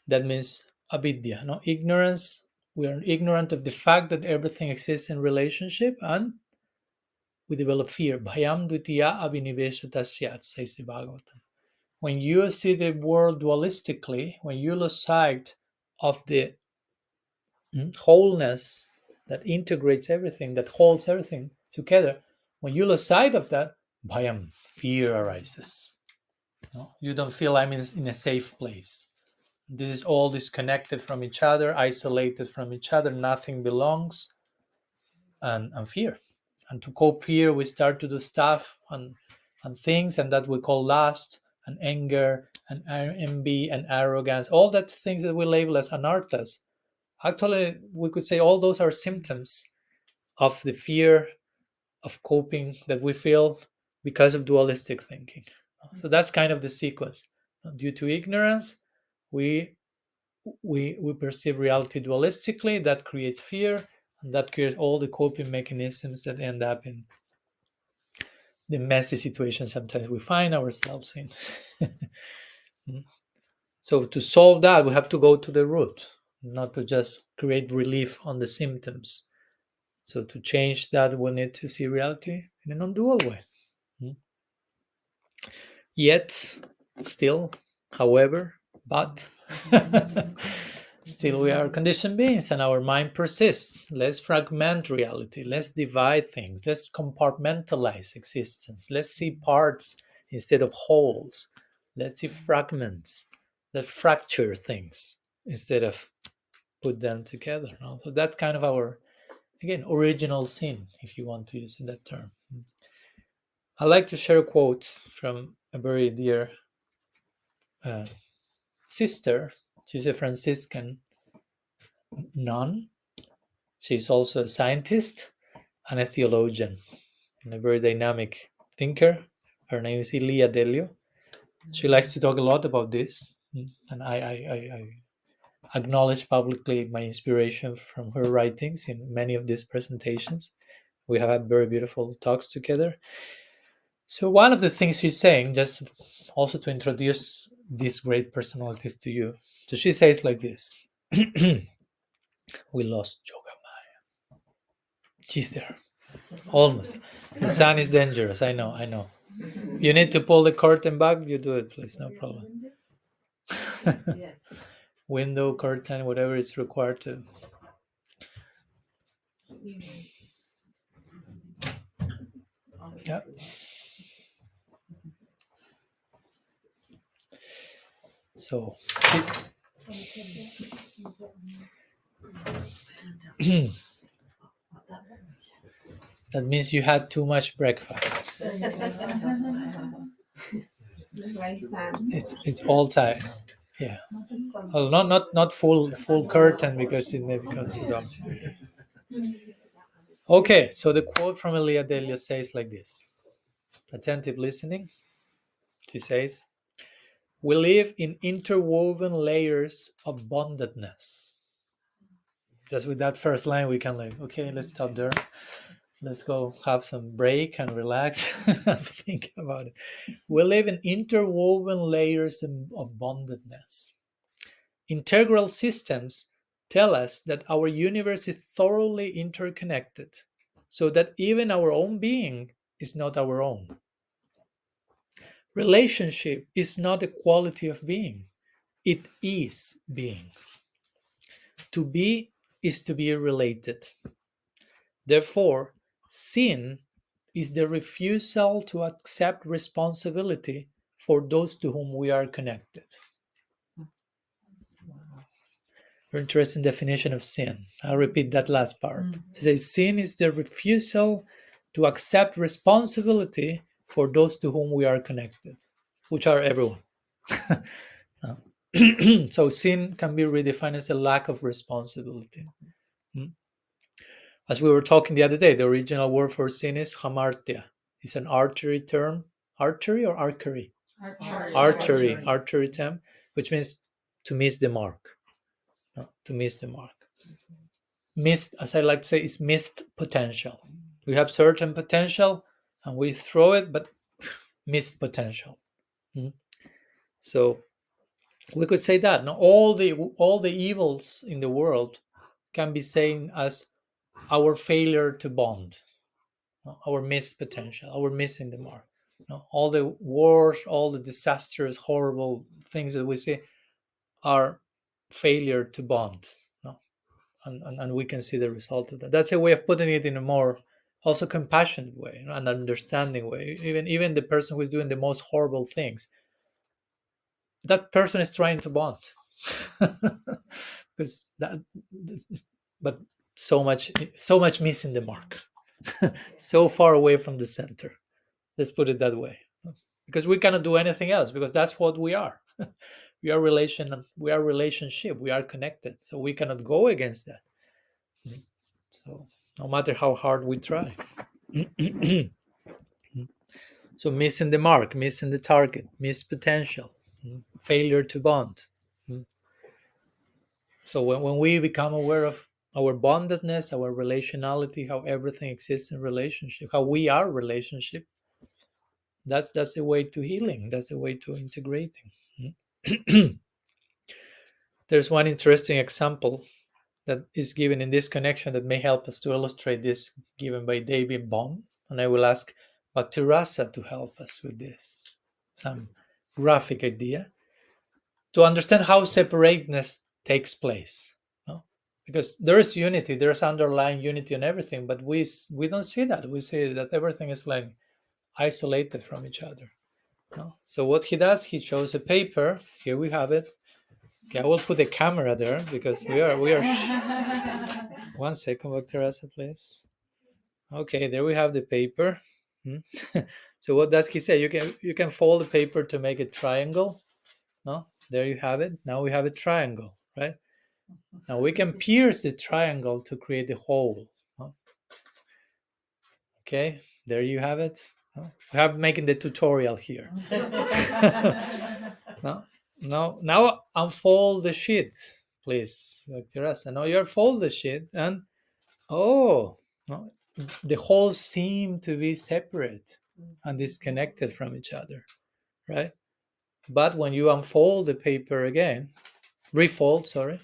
That means avidya, no ignorance. We are ignorant of the fact that everything exists in relationship, and we develop fear. Bhayam dvitiya abhiniveshata syat, says the Bhagavatam. When you see the world dualistically, when you lose sight of the wholeness that integrates everything, that holds everything together, when you lose sight of that, bhayam, fear arises. No? You don't feel I'm in a safe place. This is all disconnected from each other, isolated from each other, nothing belongs, and fear. And to cope fear, we start to do stuff and things, and that we call lust and anger and envy and arrogance, all that things that we label as anarthas. Actually, we could say all those are symptoms of the fear of coping that we feel because of dualistic thinking. So that's kind of the sequence. Due to ignorance, we perceive reality dualistically. That creates fear, And that creates all the coping mechanisms that end up in the messy situations sometimes we find ourselves in. So to solve that, we have to go to the root, not to just create relief on the symptoms. So to change that, we need to see reality in a non-dual way. Yet, still, however, but still we are conditioned beings and our mind persists. Let's fragment reality. Let's divide things. Let's compartmentalize existence. Let's see parts instead of wholes. Let's see fragments. Let's fracture things instead of put them together. No? So that's kind of our, again, original sin, if you want to use that term. I like to share a quote from a very dear sister. She's a Franciscan nun. She's also a scientist and a theologian and a very dynamic thinker. Her name is Ilia Delio. She likes to talk a lot about this, and I acknowledge publicly my inspiration from her writings in many of these presentations. We have had very beautiful talks together. So one of the things she's saying, just also to introduce these great personalities to you. So she says like this. We lost Yoga Maya. She's there. Almost. The sun is dangerous. I know. You need to pull the curtain back, you do it, please. No problem. Window, curtain, whatever is required to. Yeah. So that means you had too much breakfast. It's all time. Yeah. Well, not full curtain because it may become too dark. Okay, so the quote from Elia Delio says like this. Attentive listening. She says, we live in interwoven layers of bondedness. Just with that first line, we can like, okay, let's stop there. Let's go have some break and relax and think about it. We live in interwoven layers of bondedness. Integral systems tell us that our universe is thoroughly interconnected, so that even our own being is not our own. Relationship is not a quality of being, it is being. To be is to be related. Therefore, sin is the refusal to accept responsibility for those to whom we are connected. Very interesting definition of sin. I'll repeat that last part. It says sin is the refusal to accept responsibility for those to whom we are connected, which are everyone. So sin can be redefined as a lack of responsibility. As we were talking the other day, the original word for sin is hamartia. It's an archery term. Archery or archery? Archery term, which means to miss the mark. No, to miss the mark. Missed, as I like to say, is missed potential. We have certain potential and we throw it, but missed potential. So we could say that. Now, all the evils in the world can be seen as our failure to bond, our missed potential, our missing the mark. All the wars, all the disastrous, horrible things that we see are failure to bond. And we can see the result of that. That's a way of putting it in a more also compassionate way, an understanding way. Even the person who is doing the most horrible things, that person is trying to bond. Because that, but so much missing the mark, so far away from the center. Let's put it that way, because we cannot do anything else, because that's what we are. We are relationship. We are connected, so we cannot go against that. So no matter how hard we try. So missing the mark, missing the target, missed potential, failure to bond. So when we become aware of our bondedness, our relationality, how everything exists in relationship, how we are relationship. That's the way to healing. That's the way to integrating. There's one interesting example that is given in this connection that may help us to illustrate this, given by David Bohm, and I will ask Bhakti-rasa to help us with this, some graphic idea to understand how separateness takes place. No? Because there is unity, there's underlying unity in everything, but we don't see that. We see that everything is like isolated from each other. No? So what he does, he shows a paper. Here we have it. Okay, I will put the camera there because we are. One second, Bhakti-rasa, please. Okay, there we have the paper. So what does he say? You can fold the paper to make a triangle. No, there you have it. Now we have a triangle, right? Now we can pierce the triangle to create a hole. No? Okay, there you have it. No? We have making the tutorial here. Now unfold the sheet, please, Teresa. Now you unfold the sheet, and no, the holes seem to be separate and disconnected from each other, right? But when you unfold the paper again, refold, sorry,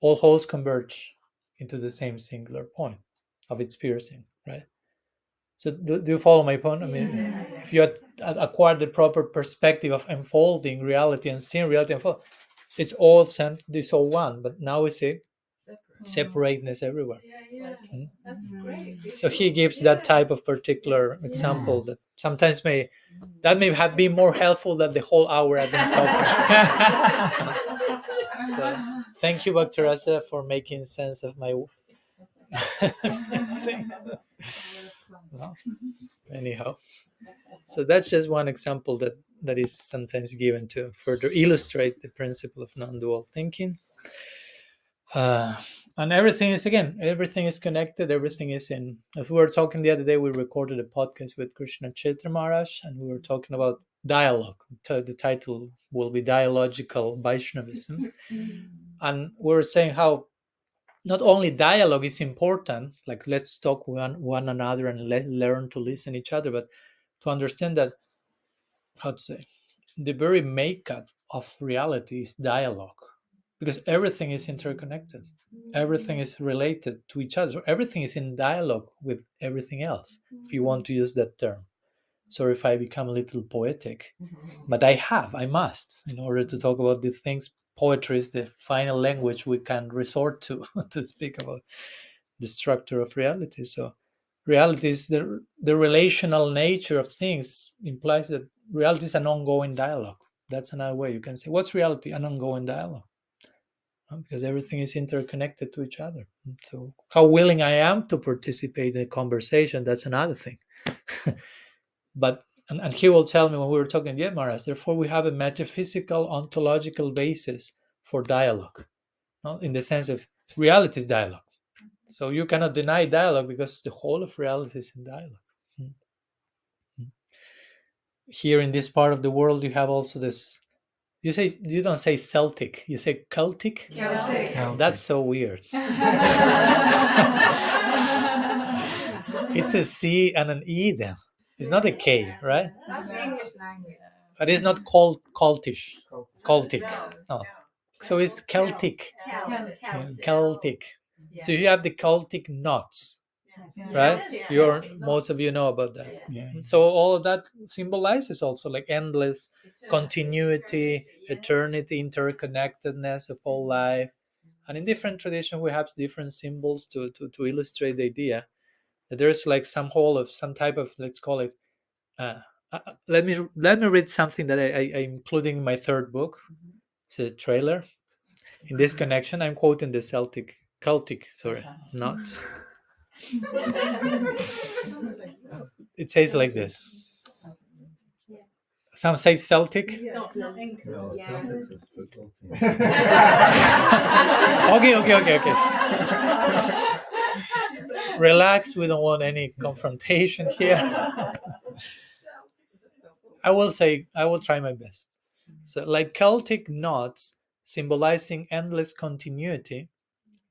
all holes converge into the same singular point of its piercing, right? So do you follow my point? I mean, if you acquire the proper perspective of unfolding reality and seeing reality unfold, it's all one, but now we see separateness everywhere. That's great. So he gives that type of particular example that sometimes may have been more helpful than the whole hour I've been talking. So thank you, Bhakti-rasa, for making sense of my thing. Well, anyhow, so that's just one example that is sometimes given to further illustrate the principle of non-dual thinking. And everything is connected. Everything is in. If we were talking the other day, we recorded a podcast with Krishna Chaitra Maharaj, and we were talking about dialogue. The title will be Dialogical Vaiṣṇavism. And we were saying how not only dialogue is important, like let's talk one another and learn to listen each other, but to understand that, how to say, the very makeup of reality is dialogue, because everything is interconnected, everything is related to each other, so everything is in dialogue with everything else, if you want to use that term. Sorry if I become a little poetic, but I must, in order to talk about these things. Poetry is the final language we can resort to to speak about the structure of reality. So reality is the relational nature of things implies that reality is an ongoing dialogue. That's another way you can say, what's reality? An ongoing dialogue, because everything is interconnected to each other. So how willing I am to participate in a conversation, that's another thing. But and he will tell me when we were talking, yeah, Maharaj, therefore we have a metaphysical ontological basis for dialogue, no? In the sense of reality is dialogue. So you cannot deny dialogue because the whole of reality is in dialogue. Here in this part of the world, you have also this. You don't say Celtic, you say Celtic. Celtic. Oh, that's so weird. It's a C and an E then. It's not a K, right? That's the English language. But it's not called Cultish. Celtic. No. So it's Celtic. Celtic. So you have the Celtic knots, right? Most of you know about that. So all of that symbolizes also like endless continuity, eternity, interconnectedness of all life. And in different traditions, we have different symbols to illustrate the idea that there's like some type of, let's call it. Let me read something that I'm including in my third book. It's a trailer. In this connection, I'm quoting the Celtic, knots. It says like this. Some say Celtic. Okay. Relax. We don't want any confrontation here. I will try my best. So, like Celtic knots symbolizing endless continuity,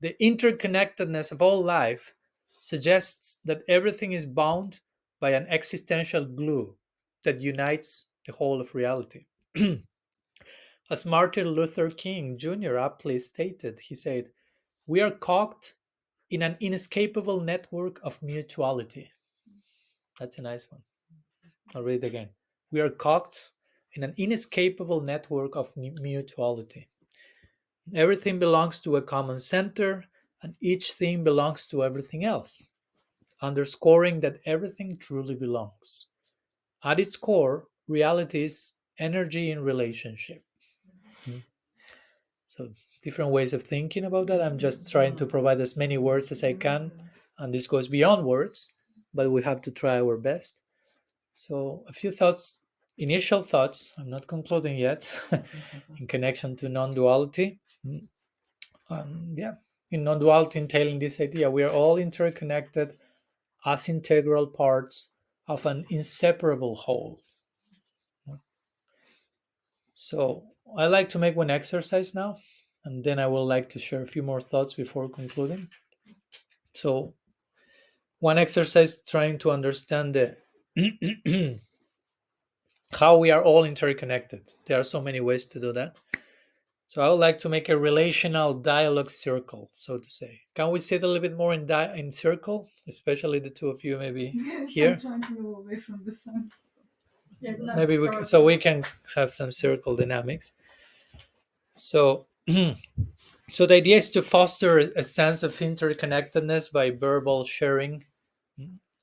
The interconnectedness of all life suggests that everything is bound by an existential glue that unites the whole of reality. As Martin Luther King Jr. aptly stated, he said, "We are caught in an inescapable network of mutuality." That's a nice one. I'll read it again. We are caught in an inescapable network of mutuality. Everything belongs to a common center, and each thing belongs to everything else, underscoring that everything truly belongs. At its core, reality is energy in relationship. Hmm. So, different ways of thinking about that. I'm just trying to provide as many words as I can, and this goes beyond words, but we have to try our best. So, a few thoughts, initial thoughts, I'm not concluding yet, in connection to non duality. Yeah, in non duality, entailing this idea, we are all interconnected as integral parts of an inseparable whole. So, I like to make one exercise now, and then I would like to share a few more thoughts before concluding. So, one exercise trying to understand the how we are all interconnected. There are so many ways to do that. So I would like to make a relational dialogue circle, so to say. Can we sit a little bit more in circle, especially the two of you, maybe here? I'm trying to move away from the sun. Yeah, Maybe so we can have some circle dynamics. So, so the idea is to foster a sense of interconnectedness by verbal sharing,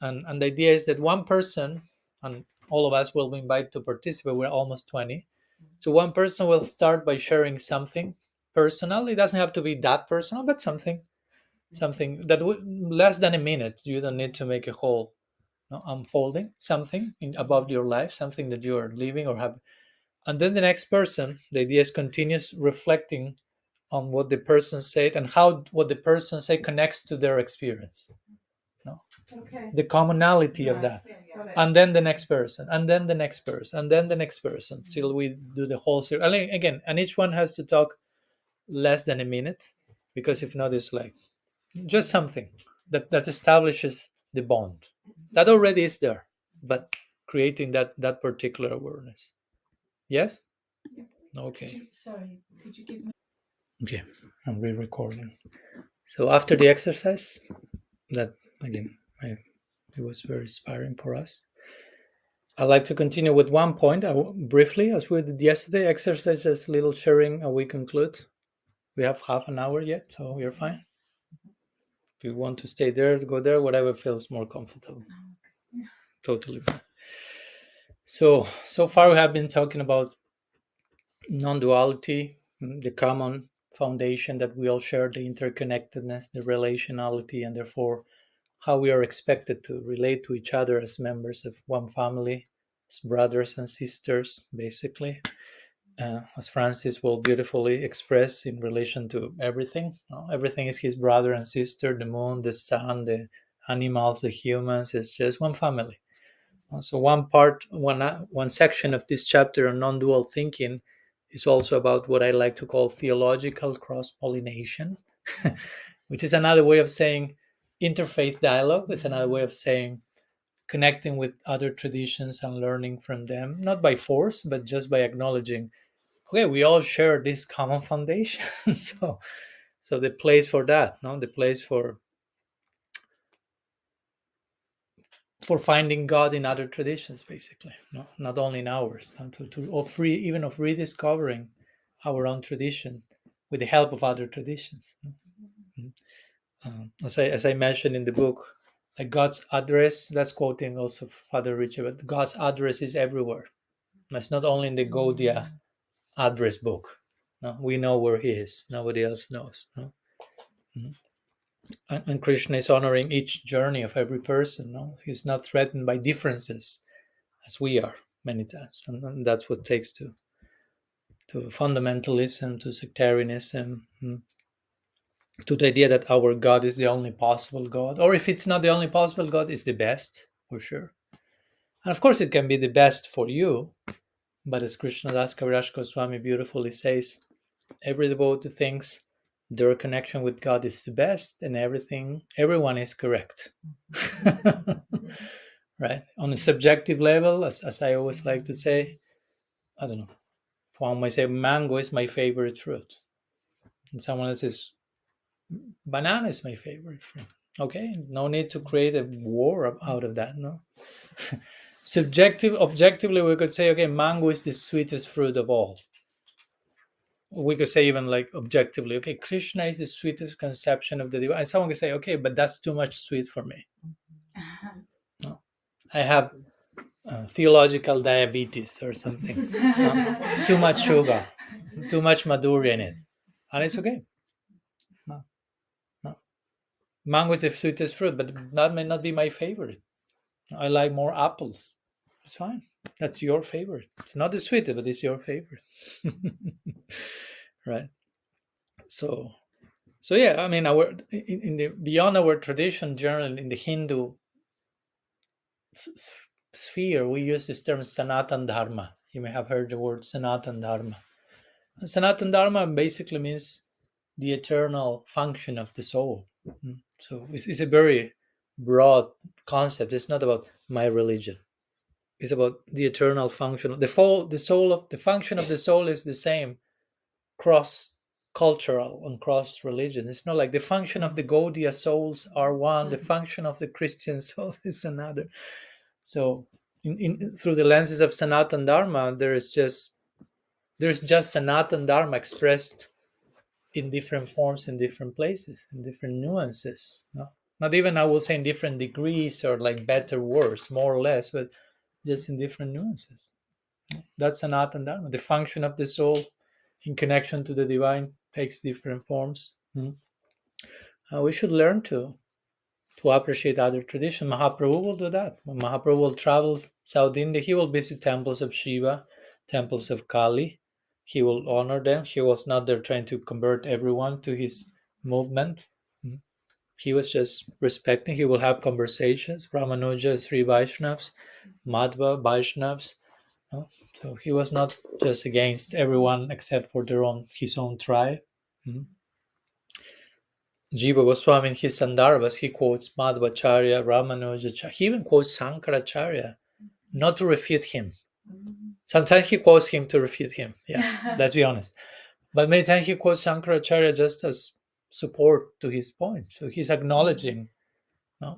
and the idea is that one person, and all of us will be invited to participate. We're almost 20. So one person will start by sharing something personal. It doesn't have to be that personal, but something that less than a minute. You don't need to make a whole unfolding something about your life, something that you are living or have. And then the next person, the idea is continuous reflecting on what the person said and how what the person said connects to their experience. No? Okay. The commonality of that. And then the next person, and then the next person, and then the next person, till we do the whole series. Again, and each one has to talk less than a minute, because if not, it's like just something that establishes the bond that already is there, but creating that particular awareness. Yes. Okay. Sorry, could you give me? Okay, I'm re-recording. So after the exercise, that again, it was very inspiring for us. I'd like to continue with one point briefly, as we did yesterday. Exercise, just little sharing, and we conclude. We have half an hour yet, so we're fine. If you want to stay there, go there, whatever feels more comfortable. Totally fine. So far we have been talking about non-duality, the common foundation that we all share, the interconnectedness, the relationality, and therefore how we are expected to relate to each other as members of one family, as brothers and sisters, basically. As Francis will beautifully express in relation to everything. Everything is his brother and sister, the moon, the sun, the animals, the humans, it's just one family. So one section of this chapter on non-dual thinking is also about what I like to call theological cross-pollination, which is another way of saying interfaith dialogue. It's another way of saying connecting with other traditions and learning from them, not by force, but just by acknowledging, okay, we all share this common foundation. So the place for that, no, the place for finding God in other traditions, basically, no, not only in ours, even of rediscovering our own tradition with the help of other traditions. As I mentioned in the book, like God's address, that's quoting also Father Richard, but God's address is everywhere. It's not only in the Gaudiya address book. No, we know where He is. Nobody else knows. No? And Krishna is honoring each journey of every person. No, he's not threatened by differences as we are many times, and that's what takes to fundamentalism, to sectarianism, to the idea that our God is the only possible God, or if it's not the only possible God, it's the best for sure. And of course, it can be the best for you, but as Krishnadas Kaviraj Goswami beautifully says, every devotee thinks their connection with God is the best, and everyone is correct. Right? On a subjective level, as I always like to say, I don't know, one might say mango is my favorite fruit, and someone else says banana is my favorite fruit. Okay, no need to create a war out of that. No. Objectively, we could say, okay, mango is the sweetest fruit of all. We could say even like objectively, okay, Krishna is the sweetest conception of the divine. And someone could say, okay, but that's too much sweet for me. No. I have theological diabetes or something. No. It's too much sugar, too much madhurya in it. And it's okay. No. No. Mango is the sweetest fruit, but that may not be my favorite. I like more apples. It's fine. That's your favorite. It's not the sweetest, but it's your favorite. Right? So yeah, I mean, our in the beyond our tradition, generally in the Hindu sphere, we use this term Sanatan Dharma. You may have heard the word Sanatan Dharma. And Sanatan Dharma basically means the eternal function of the soul. So it's a very broad concept. It's not about my religion. It's about the eternal function. The function of the soul is the same cross cultural and cross religion. It's not like the function of the Gaudiya souls are one, the function of the Christian soul is another. So through the lenses of Sanatan Dharma, there's just Sanatan Dharma expressed in different forms, in different places, in different nuances. No? Not even, I will say, in different degrees or like better, worse, more or less, but just in different nuances. That's Sanatan Dharma. The function of the soul in connection to the divine takes different forms. We should learn to appreciate other traditions. Mahaprabhu will do that. When Mahaprabhu will travel South India, he will visit temples of Shiva, temples of Kali. He will honor them. He was not there trying to convert everyone to his movement. He was just respecting. He will have conversations. Ramanuja, Sri Vaiṣṇavas, Madhva, Vaiṣṇavas. No? So he was not just against everyone except for his own tribe. Jiva Goswami in his Sandarbhas, he quotes Madhvacharya, Ramanuja. He even quotes Shankaracharya, not to refute him. Sometimes he quotes him to refute him. Yeah, let's be honest. But many times he quotes Shankaracharya just as support to his point. So he's acknowledging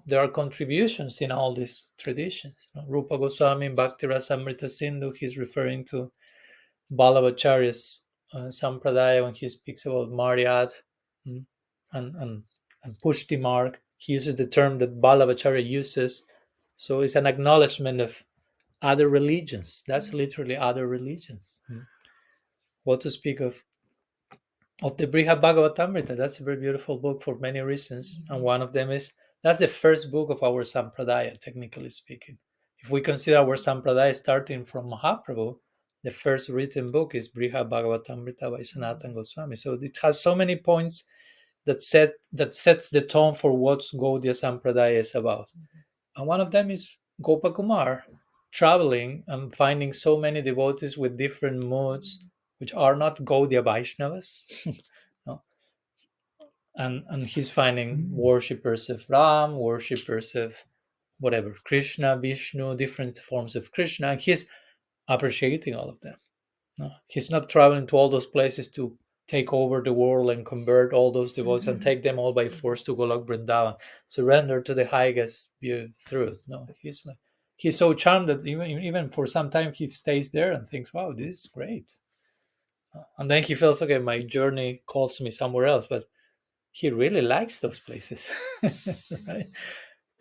there are contributions in all these traditions. Rupa Goswami in Bhakti Rasamrita Sindhu, he's referring to Ballavacharya's Sampradaya when he speaks about Maryad and Pushti Marg. He uses the term that Ballavacharya uses. So it's an acknowledgement of other religions. That's literally other religions. What to speak of the Brihad Bhagavatamrita? That's a very beautiful book for many reasons. And one of them is that's the first book of our Sampradaya, technically speaking. If we consider our Sampradaya starting from Mahaprabhu, the first written book is Brihad Bhagavatamrita by Sanatana Goswami. So it has so many points that sets the tone for what Gaudiya Sampradaya is about. And one of them is Gopakumar traveling and finding so many devotees with different moods, which are not Gaudiya Vaishnavas. No? And he's finding worshippers of Ram, worshippers of whatever, Krishna, Vishnu, different forms of Krishna, and he's appreciating all of them. No? He's not traveling to all those places to take over the world and convert all those devotees and take them all by force to Golok Vrindavan, surrender to the highest truth. No, he's so charmed that even for some time he stays there and thinks, wow, this is great. And then he feels, okay, my journey calls me somewhere else, but he really likes those places. Right?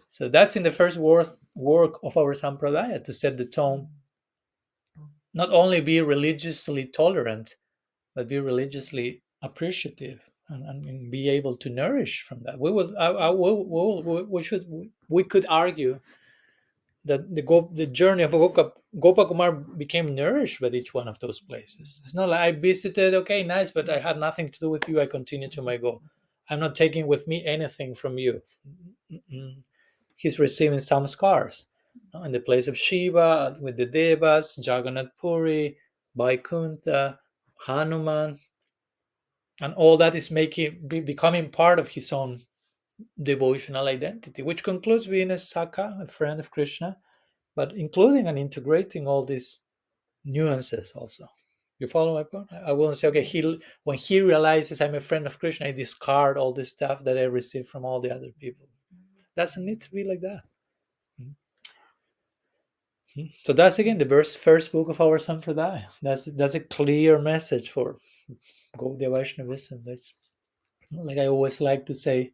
So that's in the first work of our Sampradaya, to set the tone. Not only be religiously tolerant, but be religiously appreciative and be able to nourish from that. We could argue that the journey of Gopakumar became nourished by each one of those places. It's not like I visited, okay, nice, but I had nothing to do with you. I continue to my goal. I'm not taking with me anything from you. He's receiving some scars in the place of Shiva, with the Devas, Jagannath Puri, Vaikuntha, Hanuman. And all that is becoming part of his own devotional identity, which concludes being a Saka, a friend of Krishna, but including and integrating all these nuances also. You follow my point? I wouldn't say, okay, when he realizes I'm a friend of Krishna, I discard all the stuff that I received from all the other people. Doesn't need to be like that. So that's again the first book of our Sampradaya. That's a clear message for Gaudiya Vaishnavism. That's like I always like to say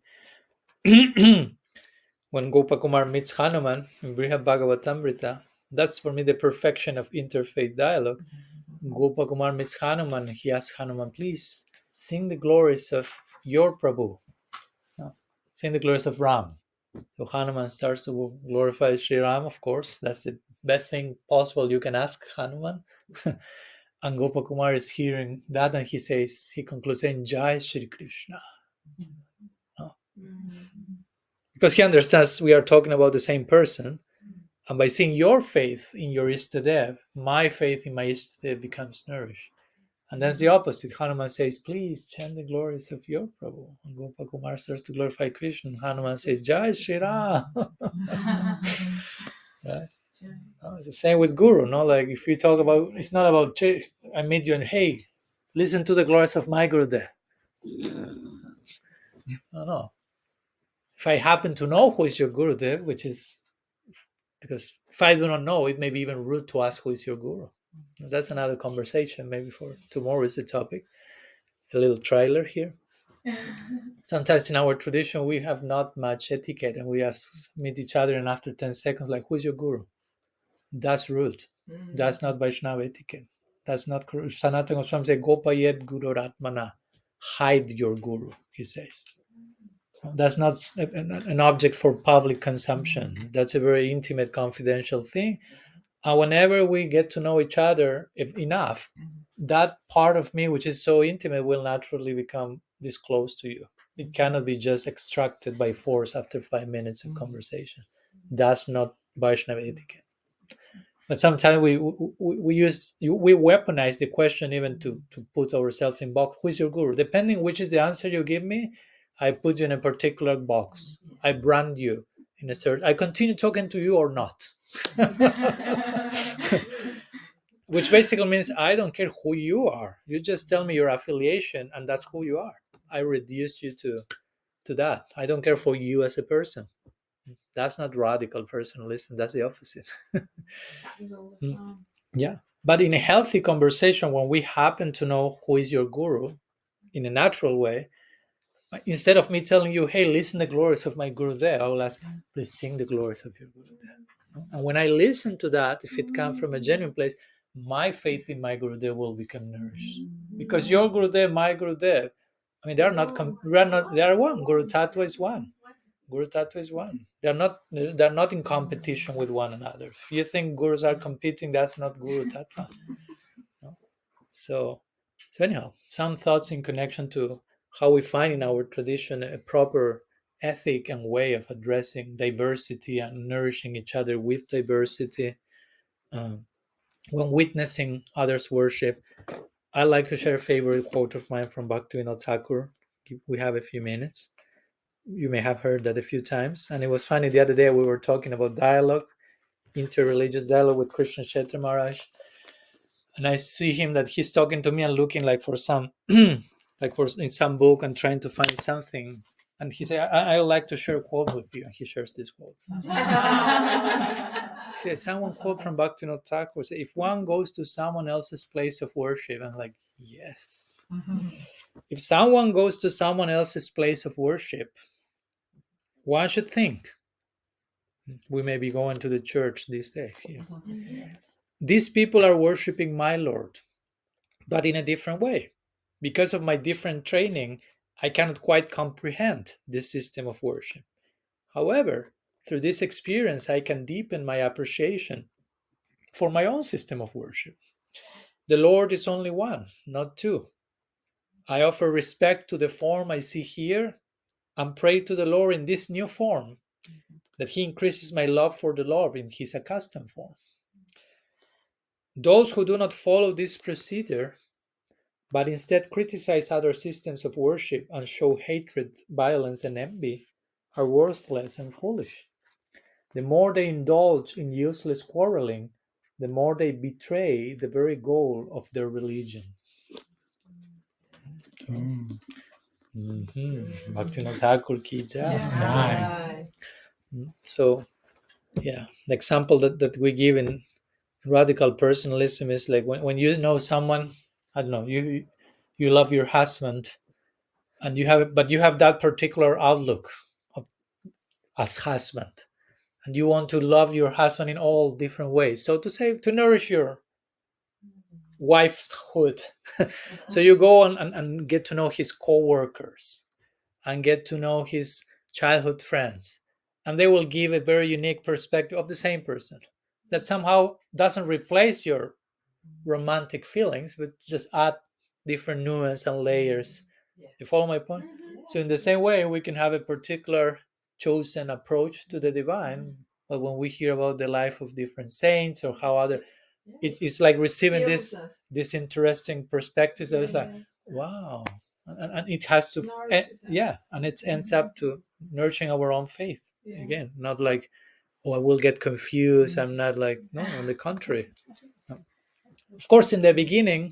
when Gopakumar meets Hanuman in Brihad Bhagavatamrita, that's for me the perfection of interfaith dialogue. Gopakumar meets Hanuman, he asks Hanuman, please sing the glories of your Prabhu. No, sing the glories of Ram. So Hanuman starts to glorify Sri Ram, of course. That's the best thing possible you can ask Hanuman. And Gopakumar is hearing that and he concludes saying, Jai Shri Krishna. No? Because he understands we are talking about the same person. And by seeing your faith in your Istadev, my faith in my Istadev becomes nourished. And that's the opposite. Hanuman says, please chant the glories of your Prabhu. And Gopakumar starts to glorify Krishna. And Hanuman says, Jai Shri Ram. Right? It's the same with Guru. No, like if you talk about, it's not about, I meet you and hey, listen to the glories of my Gurudev. No. If I happen to know who is your Gurudev, which is because if I do not know, it may be even rude to ask who is your Guru. That's another conversation. Maybe for tomorrow is the topic. A little trailer here. Sometimes in our tradition, we have not much etiquette and we meet each other and after 10 seconds, like, who is your Guru? That's rude. That's not Vaishnava etiquette. That's not correct. Sanatana Goswami says, Gopayet Guru Ratmana. Hide your Guru, he says. That's not an object for public consumption. That's a very intimate, confidential thing. And whenever we get to know each other enough, that part of me, which is so intimate, will naturally become disclosed to you. It cannot be just extracted by force after 5 minutes of conversation. That's not Vaishnava etiquette. But sometimes we weaponize the question even to put ourselves in box. Who is your guru? Depending which is the answer you give me, I put you in a particular box. I brand you in a certain. I continue talking to you or not. Which basically means I don't care who you are. You just tell me your affiliation, and that's who you are. I reduce you to that. I don't care for you as a person. That's not radical personalism. That's the opposite. Yeah. But in a healthy conversation, when we happen to know who is your guru in a natural way, instead of me telling you, hey, listen the glories of my Gurudev, I will ask, please sing the glories of your Gurudev. And when I listen to that, if it comes from a genuine place, my faith in my Gurudev will become nourished. Because your Gurudev, my Gurudev, I mean, they are one. Guru Tattva is one. Guru Tattva is one. They're not in competition with one another. If you think gurus are competing, that's not Guru Tattva. No? So anyhow, some thoughts in connection to how we find in our tradition a proper ethic and way of addressing diversity and nourishing each other with diversity. When witnessing others' worship, I like to share a favorite quote of mine from Bhaktivinoda Thakur. We have a few minutes. You may have heard that a few times. And it was funny, the other day we were talking about dialogue, interreligious dialogue with Krishna Kshetra Maharaj. And I see him that he's talking to me and looking like for some, like for in some book and trying to find something. And he said, I would like to share a quote with you. And he shares this quote. He said, someone quote from Bhaktivinoda Thakur, say, if one goes to someone else's place of worship, I'm like, yes. If someone goes to someone else's place of worship, one should think, we may be going to the church these days here. These people are worshiping my Lord, but in a different way. Because of my different training, I cannot quite comprehend this system of worship. However, through this experience, I can deepen my appreciation for my own system of worship. The Lord is only one, not two. I offer respect to the form I see here and pray to the Lord in this new form that He increases my love for the Lord in His accustomed form. Those who do not follow this procedure but instead criticize other systems of worship and show hatred, violence, and envy are worthless and foolish. The more they indulge in useless quarreling, the more they betray the very goal of their religion. Bhaktivinoda Thakur ki jai. So, yeah, the example that we give in radical personalism is like when you know someone, I don't know, you love your husband, and you have that particular outlook of, as husband, and you want to love your husband in all different ways, so to say, to nourish your wifehood. So you go on and get to know his co-workers and get to know his childhood friends, and they will give a very unique perspective of the same person that somehow doesn't replace your romantic feelings, but just add different nuance and layers. You follow my point? So in the same way, we can have a particular chosen approach to the divine, but when we hear about the life of different saints or how other, it's like receiving this interesting perspectives that is like, wow, and it has to, and it ends up to nurturing our own faith again, not like, oh, I will get confused. I'm not like, no, on the contrary. Of course, in the beginning,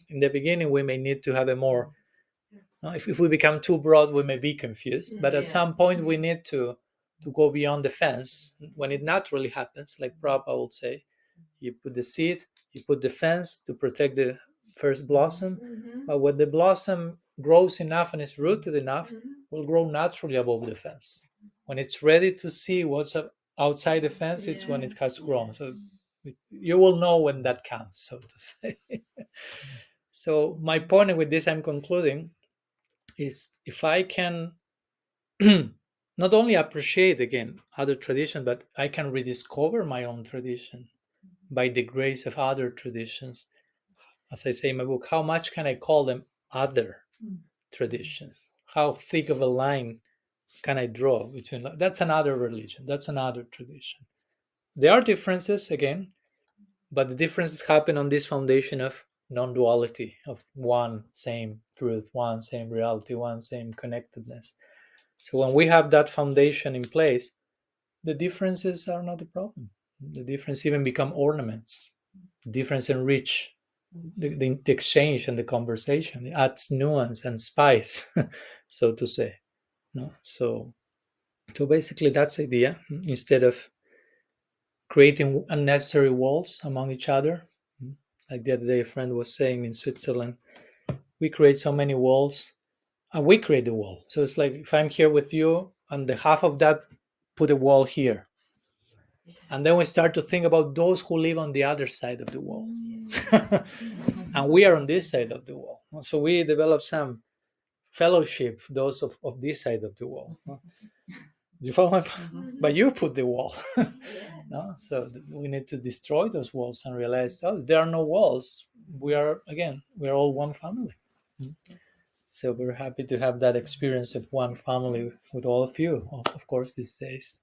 we may need to have a more. If we become too broad, we may be confused. But at some point, we need to go beyond the fence when it naturally happens. Like Prabhupada would say, you put the seed, you put the fence to protect the first blossom. But when the blossom grows enough and is rooted enough, will grow naturally above the fence. When it's ready to see what's outside the fence, it's when it has grown. So you will know when that comes, so to say. So my point with this, I'm concluding, is if I can not only appreciate again other tradition, but I can rediscover my own tradition by the grace of other traditions. As I say in my book, how much can I call them other traditions? How thick of a line can I draw between? That's another religion, that's another tradition. There are differences again, but the differences happen on this foundation of non-duality, of one same truth, one same reality, one same connectedness. So when we have that foundation in place, the differences are not a problem. The difference even become ornaments. The difference enrich the exchange and the conversation. It adds nuance and spice, so to say. No, so basically that's the idea. Instead of creating unnecessary walls among each other, like the other day a friend was saying in Switzerland, we create so many walls, and we create the wall. So it's like if I'm here with you, and the half of that put a wall here, and then we start to think about those who live on the other side of the wall, and we are on this side of the wall. So we develop some fellowship, those of this side of the wall. Do you follow my point? But you put the wall. No? So we need to destroy those walls and realize, oh, there are no walls. We're all one family. So we're happy to have that experience of one family with all of you, of course, these days,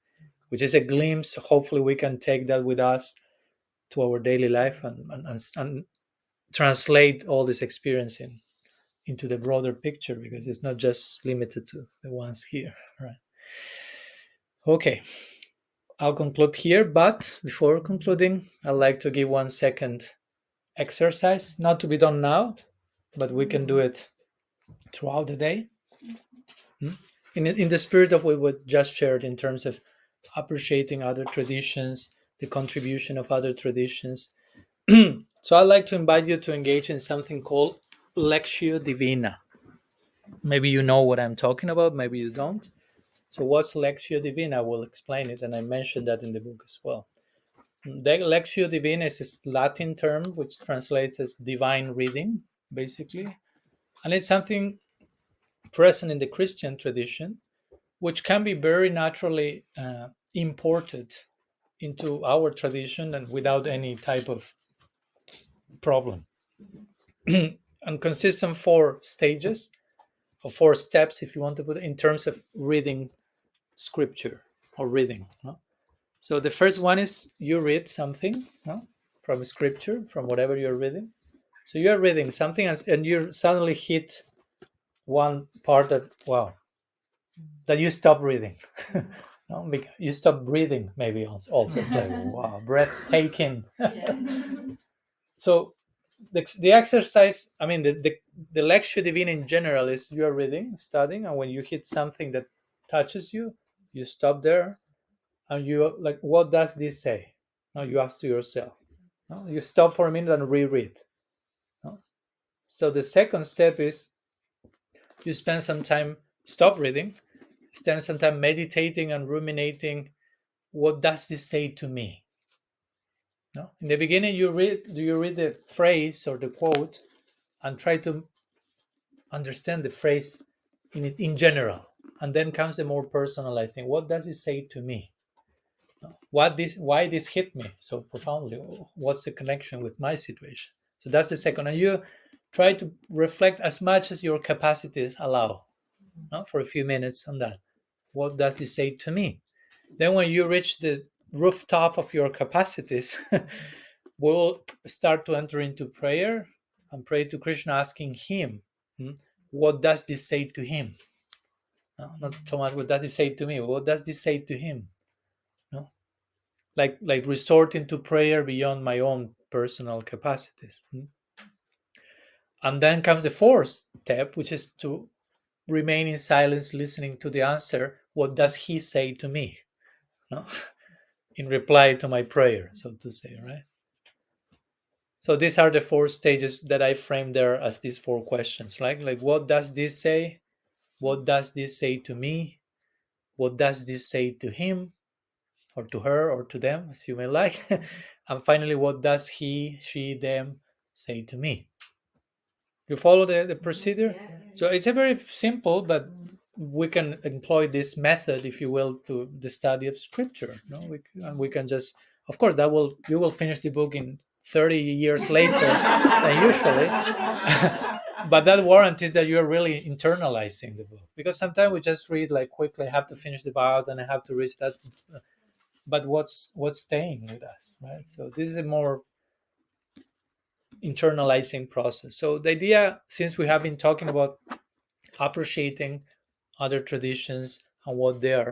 which is a glimpse. Hopefully we can take that with us to our daily life and translate all this experience into the broader picture, because it's not just limited to the ones here, right? Okay, I'll conclude here, but before concluding, I'd like to give 1 second exercise, not to be done now, but we can do it throughout the day. In the spirit of what we just shared in terms of appreciating other traditions, the contribution of other traditions. So I'd like to invite you to engage in something called Lectio Divina. Maybe you know what I'm talking about, maybe you don't. So what's Lectio Divina? I will explain it, and I mentioned that in the book as well. The Lectio Divina is a Latin term which translates as divine reading, basically. And it's something present in the Christian tradition, which can be very naturally imported into our tradition and without any type of problem. And consists of 4 stages, or 4 steps, if you want to put it, in terms of reading scripture or reading. No? So the first one is you read something, no, from scripture, from whatever you're reading. So you're reading something and you suddenly hit one part that, wow, that you stop reading. No, you stop breathing, maybe also. It's like, wow, breathtaking. So the exercise, I mean, the lectio divina in general is you are reading, studying, and when you hit something that touches you, you stop there and you like, what does this say? No, you ask to yourself. No, you stop for a minute and reread. No? So the second step is you spend some time, stop reading, spend some time meditating and ruminating. What does this say to me? No? In the beginning, you read the phrase or the quote and try to understand the phrase in general, and then comes the more personal. I think, what does it say to me? Why this hit me so profoundly? What's the connection with my situation? So that's the second, and you try to reflect as much as your capacities allow, no? For a few minutes on that. What does this say to me? Then when you reach the rooftop of your capacities, we'll start to enter into prayer and pray to Krishna, asking him, what does this say to him? No, not so much what does this say to me, what does this say to him? No? Like resorting to prayer beyond my own personal capacities. And then comes the fourth step, which is to remain in silence, listening to the answer. What does he say to me? No? In reply to my prayer, so to say, right? So these are the four stages that I frame there as these four questions, right? Like, what does this say? What does this say to me? What does this say to him or to her or to them, as you may like? And finally, what does he, she, them say to me? You follow the procedure? So it's a very simple, but we can employ this method, if you will, to the study of scripture. No, we can just, of course, you will finish the book in 30 years later than usually. But that warranties that you're really internalizing the book, because sometimes we just read like quickly, I have to finish the Bhagavatam and I have to reach that, but what's staying with us, right? So this is a more internalizing process. So the idea, since we have been talking about appreciating other traditions and what they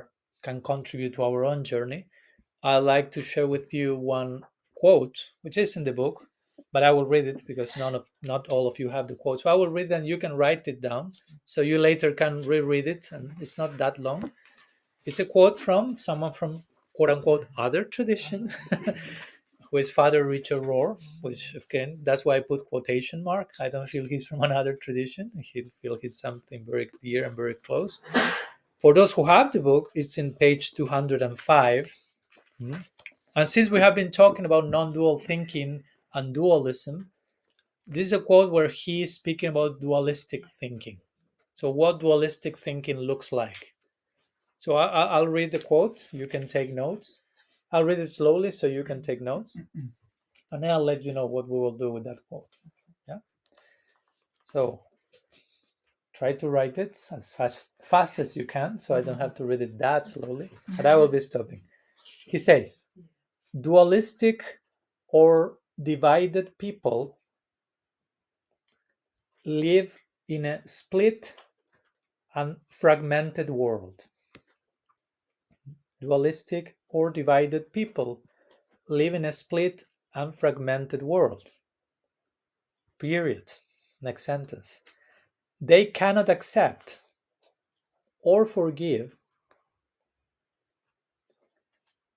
can contribute to our own journey, I'd like to share with you one quote, which is in the book, but I will read it because not all of you have the quote. So I will read it and you can write it down so you later can reread it, and it's not that long. It's a quote from someone from quote unquote other tradition, who is Father Richard Rohr, which again, that's why I put quotation marks. I don't feel he's from another tradition. I feel he's something very dear and very close. For those who have the book, it's in page 205. And since we have been talking about non-dual thinking and dualism, this is a quote where he is speaking about dualistic thinking. So what dualistic thinking looks like. So I'll read the quote. You can take notes. I'll read it slowly so you can take notes. And then I'll let you know what we will do with that quote. Yeah. So try to write it as fast as you can, so I don't have to read it that slowly. But I will be stopping. He says, dualistic or divided people live in a split and fragmented world. Dualistic or divided people live in a split and fragmented world. Period. Next sentence. They cannot accept or forgive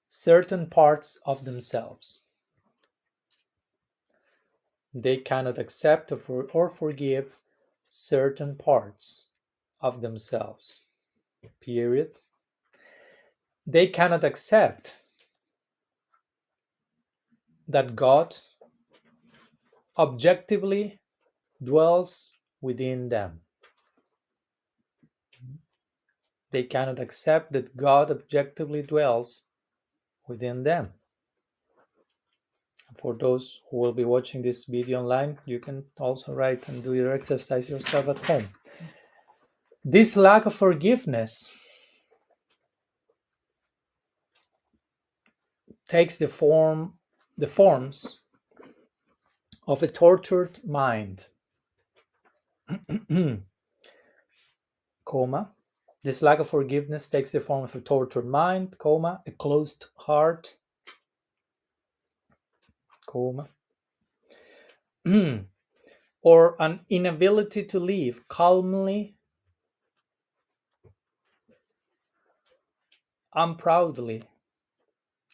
certain parts of themselves. They cannot accept or forgive certain parts of themselves. Period. They cannot accept that God objectively dwells within them. They cannot accept that God objectively dwells within them. For those who will be watching this video online, you can also write and do your exercise yourself at home. This lack of forgiveness takes the forms of a tortured mind, comma, this lack of forgiveness takes the form of a tortured mind, comma, a closed heart, comma, or an inability to live calmly and proudly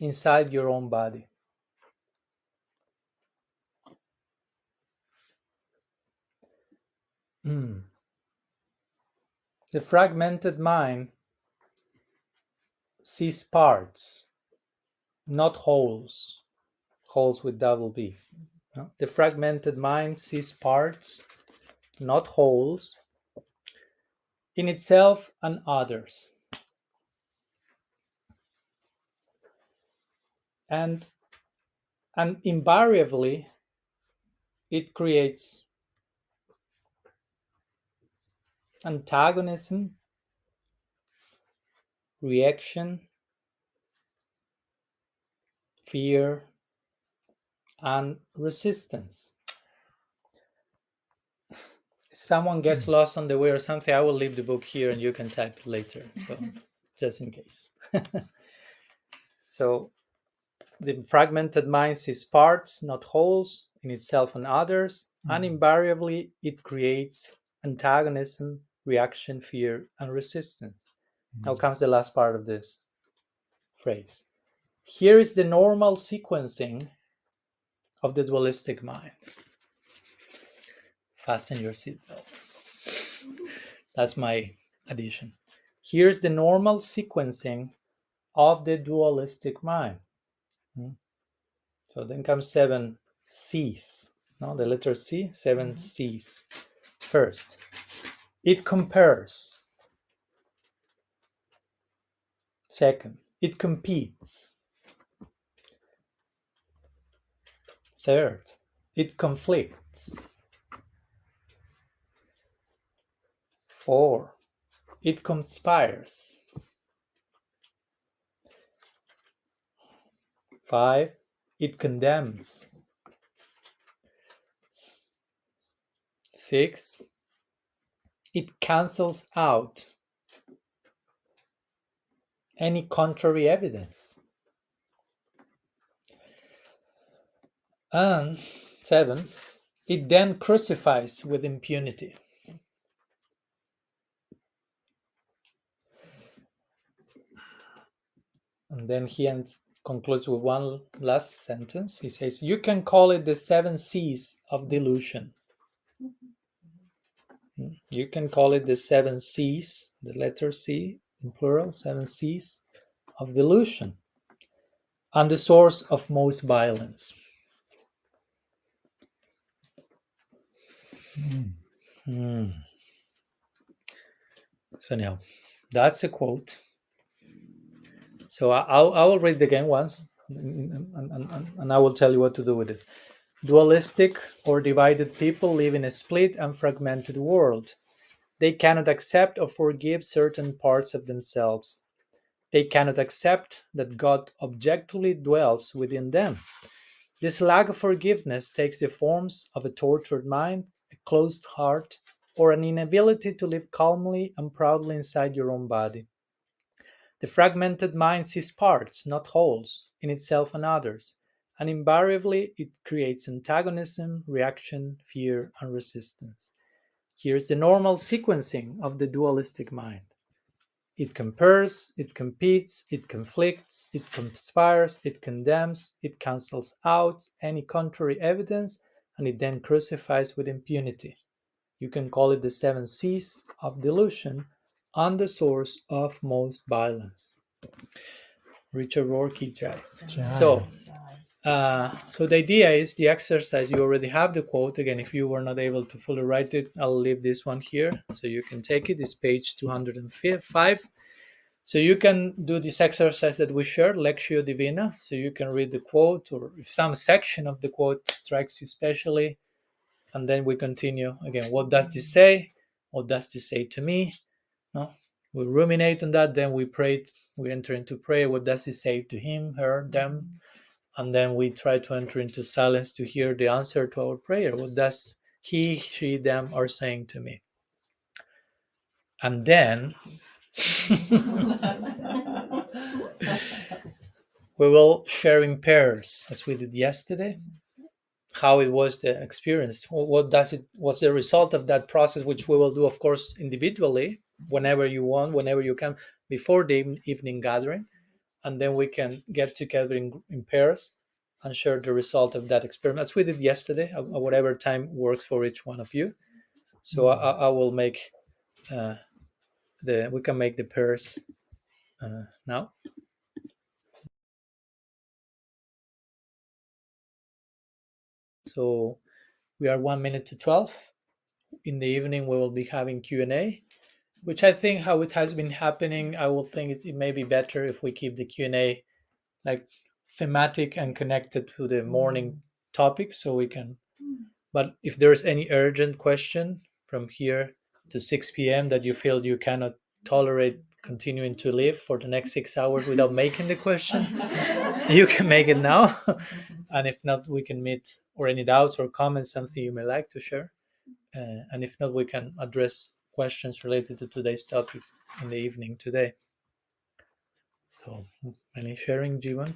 inside your own body. The fragmented mind sees parts, not wholes, wholes with double B. The fragmented mind sees parts, not wholes, in itself and others. And invariably, it creates antagonism, reaction, fear, and resistance. If someone gets lost on the way or something, I will leave the book here and you can type it later, so just in case. So the fragmented mind sees parts, not wholes, in itself and others, and invariably it creates antagonism, reaction, fear, and resistance. Now comes the last part of this phrase. Here is the normal sequencing of the dualistic mind. Fasten your seatbelts. That's my addition. Here's the normal sequencing of the dualistic mind. So then comes 7 C's. No, the letter C, 7 C's. First, it compares. Second, it competes. Third, it conflicts. 4, it conspires. 5, it condemns. 6, it cancels out any contrary evidence. And 7, it then crucifies with impunity. And then he concludes with one last sentence. He says, you can call it the 7 C's of delusion. You can call it the 7 C's, the letter C in plural, 7 C's of delusion, and the source of most violence. So anyhow, that's a quote. So I will read it again once, and I will tell you what to do with it. Dualistic or divided people live in a split and fragmented world. They cannot accept or forgive certain parts of themselves. They cannot accept that God objectively dwells within them. This lack of forgiveness takes the forms of a tortured mind, a closed heart, or an inability to live calmly and proudly inside your own body. The fragmented mind sees parts, not wholes, in itself and others, and invariably it creates antagonism, reaction, fear, and resistance. Here's the normal sequencing of the dualistic mind. It compares, it competes, it conflicts, it conspires, it condemns, it cancels out any contrary evidence, and it then crucifies with impunity. You can call it the 7 C's of delusion and the source of most violence. Richard Rorty. So the idea is the exercise. You already have the quote. Again, if you were not able to fully write it, I'll leave this one here so you can take it. It's page 205. So you can do this exercise that we shared, Lectio Divina. So you can read the quote, or if some section of the quote strikes you especially, and then we continue again. What does this say? What does this say to me? No, we ruminate on that. Then we pray. We enter into prayer. What does this say to him, her, them? and then we try to enter into silence to hear the answer to our prayer. What does he, she, them are saying to me? And then we will share in pairs, as we did yesterday, how it was the experience. What's the result of that process, which we will do, of course, individually, whenever you want, whenever you can, before the evening gathering. And then we can get together in pairs and share the result of that experiment, as we did yesterday, at whatever time works for each one of you. So I will make we can make the pairs now. So we are 1 minute to 12. In the evening, we will be having Q&A, which I think how it has been happening, I will think it may be better if we keep the Q&A like thematic and connected to the morning topic, so we can. But if there's any urgent question from here to 6 p.m. that you feel you cannot tolerate continuing to live for the next 6 hours without making the question, you can make it now. And if not, we can meet, or any doubts or comments, something you may like to share. And if not, we can address questions related to today's topic in the evening today. So, any sharing, Jivan?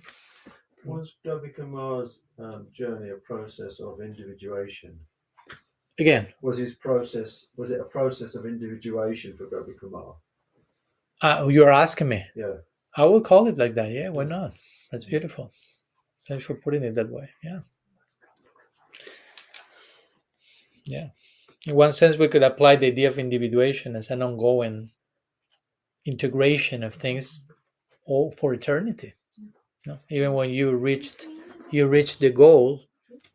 Was Govikumār's journey a process of individuation? Again, Was it a process of individuation for Govikumār? You're asking me? Yeah. I will call it like that. Yeah, why not? That's beautiful. Thanks for putting it that way. Yeah. Yeah. In one sense, we could apply the idea of individuation as an ongoing integration of things all for eternity. No? Even when you reach the goal,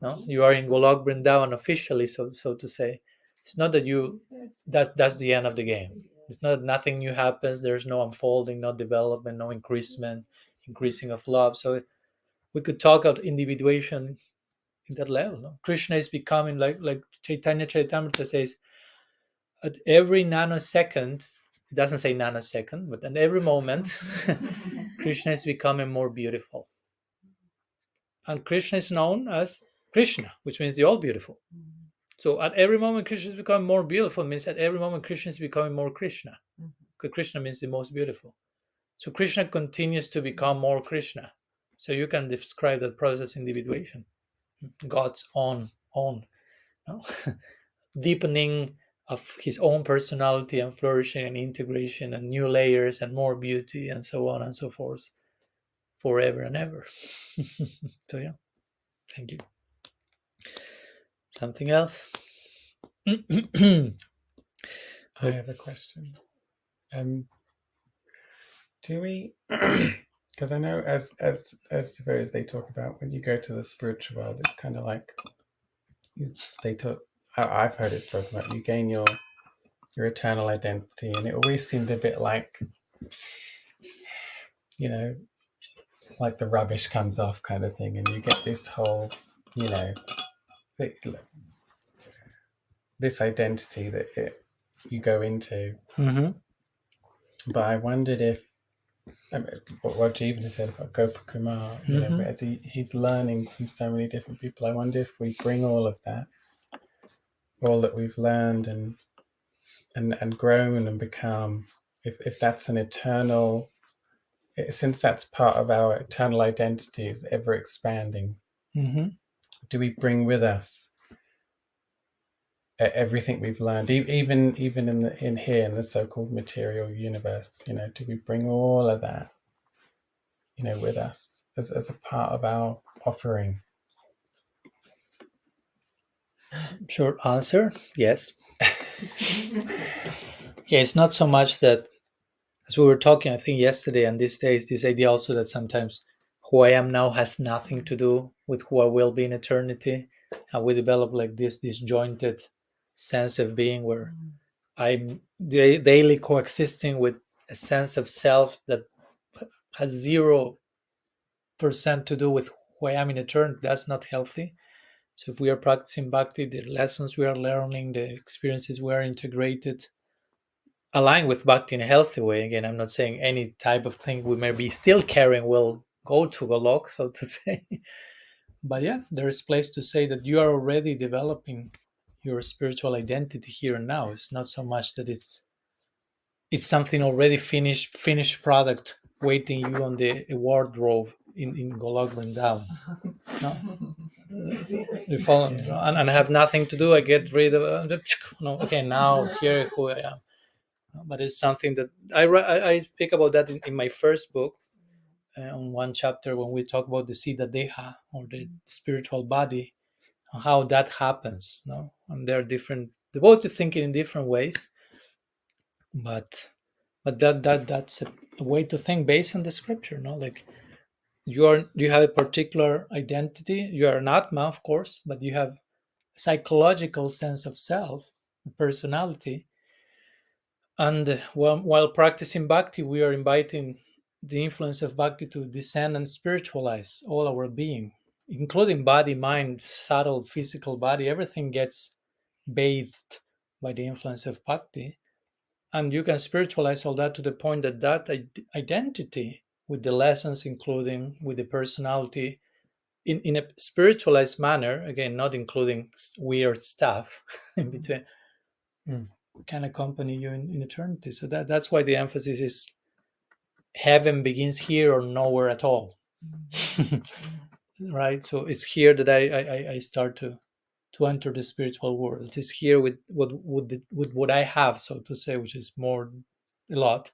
no? You are in Golok Vrindavan officially, so to say. It's not that that's the end of the game. It's not nothing new happens. There's no unfolding, no development, no increasing of love. So we could talk about individuation in that level. No? Krishna is becoming like Chaitanya Charitamrita says, at every nanosecond, it doesn't say nanosecond, but at every moment, Krishna is becoming more beautiful. And Krishna is known as Krishna, which means the all beautiful. So at every moment Krishna is becoming more beautiful means at every moment Krishna is becoming more Krishna. Because Krishna means the most beautiful. So Krishna continues to become more Krishna. So you can describe that process individuation. God's own no? deepening of his own personality and flourishing and integration and new layers and more beauty and so on and so forth forever and ever. So yeah, thank you. Something else? I have a question. Do we, because I know as devotees they talk about when you go to the spiritual world, it's kind of like I've heard it spoken about, you gain your eternal identity, and it always seemed a bit like, like the rubbish comes off kind of thing, and you get this whole, this identity that you go into. Mm-hmm. But I wondered if, what Jivan said about Gopakumar, but as he's learning from so many different people, I wonder if we bring all of that, all that we've learned and grown and become, if that's an eternal, since that's part of our eternal identity is ever expanding, do we bring with us everything we've learned, even in here in the so-called material universe? Do we bring all of that, with us as a part of our offering? Short answer, yes. Yeah, it's not so much that, as we were talking, I think yesterday and these days, this idea also that sometimes who I am now has nothing to do with who I will be in eternity, and we develop like this disjointed sense of being where I'm daily coexisting with a sense of self that has 0% to do with who I am in eternity. That's not healthy. So if we are practicing bhakti, the lessons we are learning, the experiences we are integrated, align with bhakti in a healthy way. Again, I'm not saying any type of thing we may be still carrying will go to Golok, so to say. But yeah, there is place to say that you are already developing your spiritual identity here and now. It's not so much that it's something already finished product waiting you on the wardrobe in Golok Vrindavan. No, you follow me, no? And I have nothing to do. I get rid of no. Okay, now here who I am. No, but it's something that I speak about that in my first book, on one chapter when we talk about the Siddha Deha, or the spiritual body, how that happens. No, and there are different devotees thinking in different ways, but that's a way to think based on the scripture. No, like you have a particular identity. You are an atma, of course, but you have a psychological sense of self, personality. And while practicing bhakti, we are inviting the influence of bhakti to descend and spiritualize all our being, including body, mind, subtle physical body. Everything gets bathed by the influence of bhakti. And you can spiritualize all that to the point that identity, with the lessons, including with the personality, in a spiritualized manner, again, not including weird stuff in between, can accompany you in eternity. So that's why the emphasis is heaven begins here or nowhere at all. Right? So it's here that I start to enter the spiritual world. It is here with what I have, so to say, which is more a lot,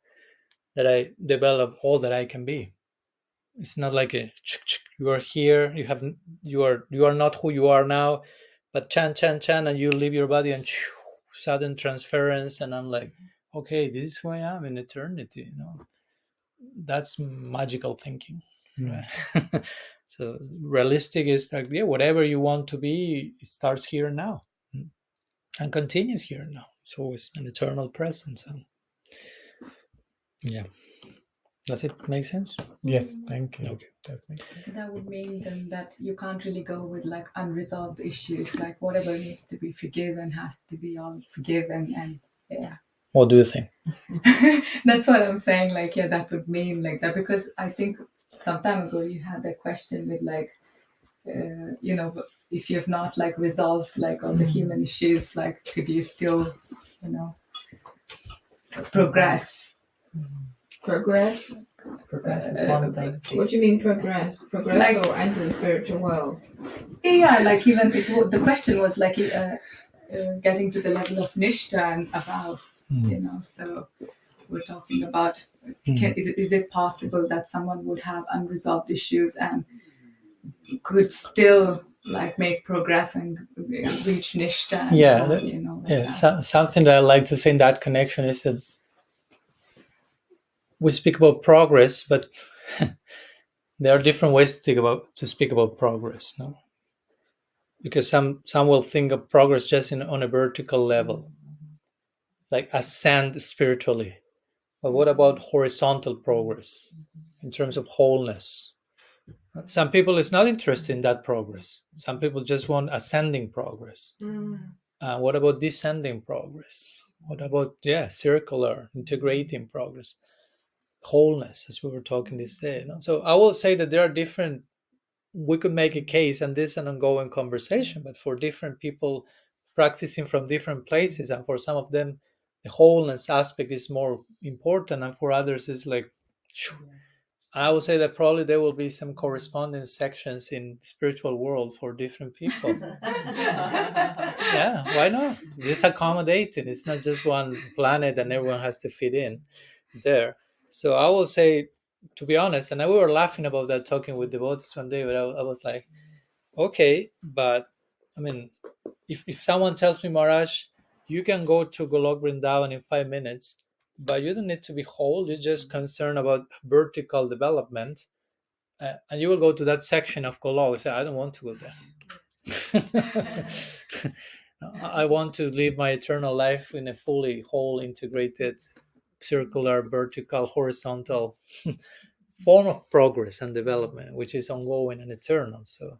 that I develop all that I can be. It's not like you are here, you are not who you are now, but chan, and you leave your body and sudden transference, and I'm like, okay, this is who I am in eternity. That's magical thinking. Right? So realistic is like, yeah, whatever you want to be, it starts here and now and continues here and now. It's always an eternal presence. Yeah. Does it make sense? Yes, thank you. Okay. Does make sense. So that would mean then that you can't really go with like unresolved issues, like whatever needs to be forgiven has to be all forgiven, and yeah. What do you think? That's what I'm saying. Like, yeah, that would mean like that, because I think some time ago you had that question with like, if you've not like resolved like all the human issues, like could you still, progress? Progress? Progress is one thing. What do you mean progress? Progress Like- or enter the spiritual world? Yeah, like even the question was like getting to the level of nishta and above, so we're talking about, is it possible that someone would have unresolved issues and could still like make progress and reach nishta? And Yeah, like yeah. Something that I like to say in that connection is that we speak about progress, but there are different ways to speak about progress. No, because some will think of progress just on a vertical level, like ascend spiritually. But what about horizontal progress in terms of wholeness? Some people is not interested in that progress. Some people just want ascending progress. What about descending progress? What about circular integrating progress, wholeness, as we were talking this day? So I will say that there are different. We could make a case, and this is an ongoing conversation, but for different people practicing from different places, and for some of them the wholeness aspect is more important, and for others it's like, I would say that probably there will be some corresponding sections in the spiritual world for different people. Yeah, why not? It's accommodating. It's not just one planet and everyone has to fit in there. So I will say, to be honest, and we were laughing about that talking with devotees one day, but I was like, okay, but I mean, if someone tells me, Maharaj, you can go to Golok Vrindavan in 5 minutes, but you don't need to be whole, you're just concerned about vertical development, and you will go to that section of Golok and say, I don't want to go there. I want to live my eternal life in a fully whole, integrated, circular, vertical, horizontal form of progress and development, which is ongoing and eternal. So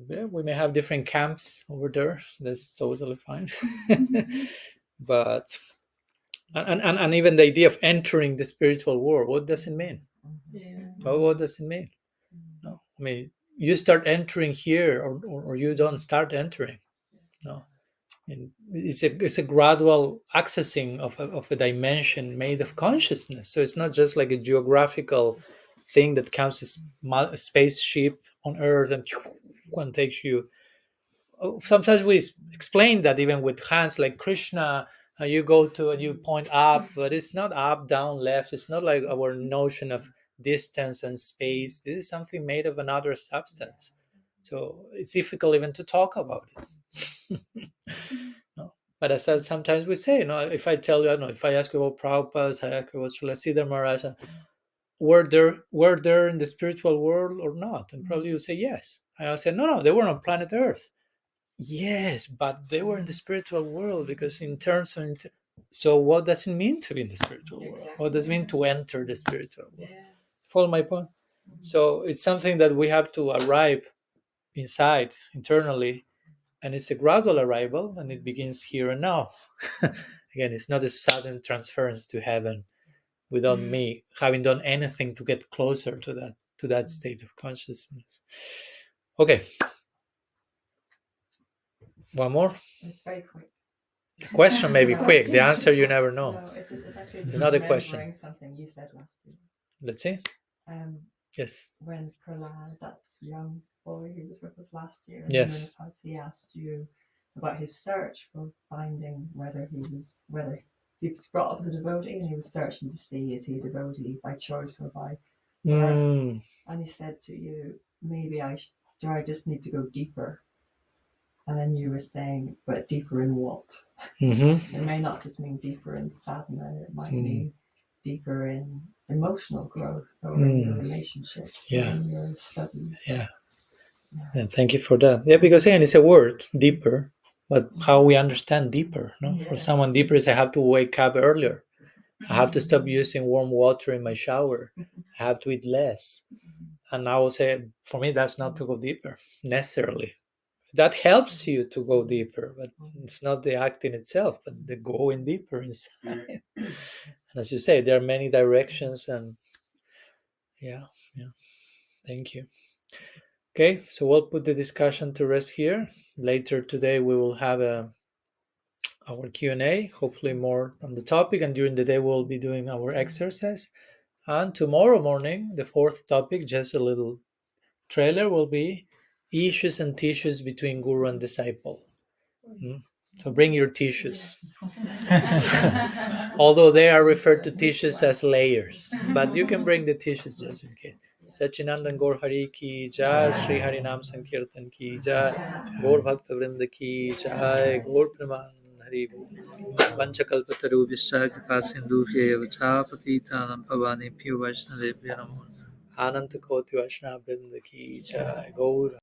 yeah, we may have different camps over there. That's totally fine. But and even the idea of entering the spiritual world, what does it mean? Yeah. Well, what does it mean? No, I mean, you start entering here, or you don't start entering. No, and it's a gradual accessing of a dimension made of consciousness. So it's not just like a geographical thing that comes as a spaceship on Earth and takes you. Sometimes we explain that even with hands, like Krishna, you go to and you point up, but it's not up, down, left. It's not like our notion of distance and space. This is something made of another substance. So it's difficult even to talk about it. No. But as I, sometimes we say, if I tell you, I don't know, if I ask you about Prabhupada, I ask you about Srila Maharaj, were there in the spiritual world or not? And probably you say yes. I say, no, they were on planet Earth. Yes, but they were in the spiritual world, because in terms of so what does it mean to be in the spiritual world? Exactly. What does it mean to enter the spiritual world? Yeah. Follow my point? So it's something that we have to arrive inside internally, and it's a gradual arrival, and it begins here and now. Again, it's not a sudden transference to heaven without me having done anything to get closer to that state of consciousness. Okay. One more? It's very quick. The question may be No. quick. The answer you never know. No, it's actually It's just not a question. remembering something you said last year. Let's see. Um, Yes. when Prahlad, that young boy who was with us last year, Yes. in his house, he asked you about his search for finding whether he was brought up as a devotee, and he was searching to see, is he a devotee by choice or by birth? Mm. And he said to you, maybe I just need to go deeper. And then you were saying, but deeper in what? Mm-hmm. It may not just mean deeper in sadhana, it might mean deeper in emotional growth, or in your relationships, or in your studies. Yeah. And thank you for that. Yeah, because again, it's a word, deeper, but how we understand deeper. No? For someone, deeper is I have to wake up earlier. I have to stop using warm water in my shower. I have to eat less. And I will say, for me, that's not to go deeper necessarily. That helps you to go deeper, but it's not the act in itself, but the going deeper inside. And as you say, there are many directions, and yeah. Thank you. Okay, so we'll put the discussion to rest here. Later today, we will have our Q&A, hopefully more on the topic, and during the day, we'll be doing our exercise. And tomorrow morning, the fourth topic, just a little trailer, will be issues and tissues between guru and disciple. So bring your tissues. Although they are referred to tissues as layers, but you can bring the tissues just in case. Sachinandan Gaur Hari ki jai, Shri Hari Nam Sankirtan ki jai, Gaur Bhakta Vrinda ki jai, Gaur Pramanand Hari Bol. Panchakalpataru Vishya Kripa Sindhu Bhyev Patitanam Pavanebhyo Vaishnavebhyo Namo. Ananta Koti Vaishnava Vrinda ki jai, Gaur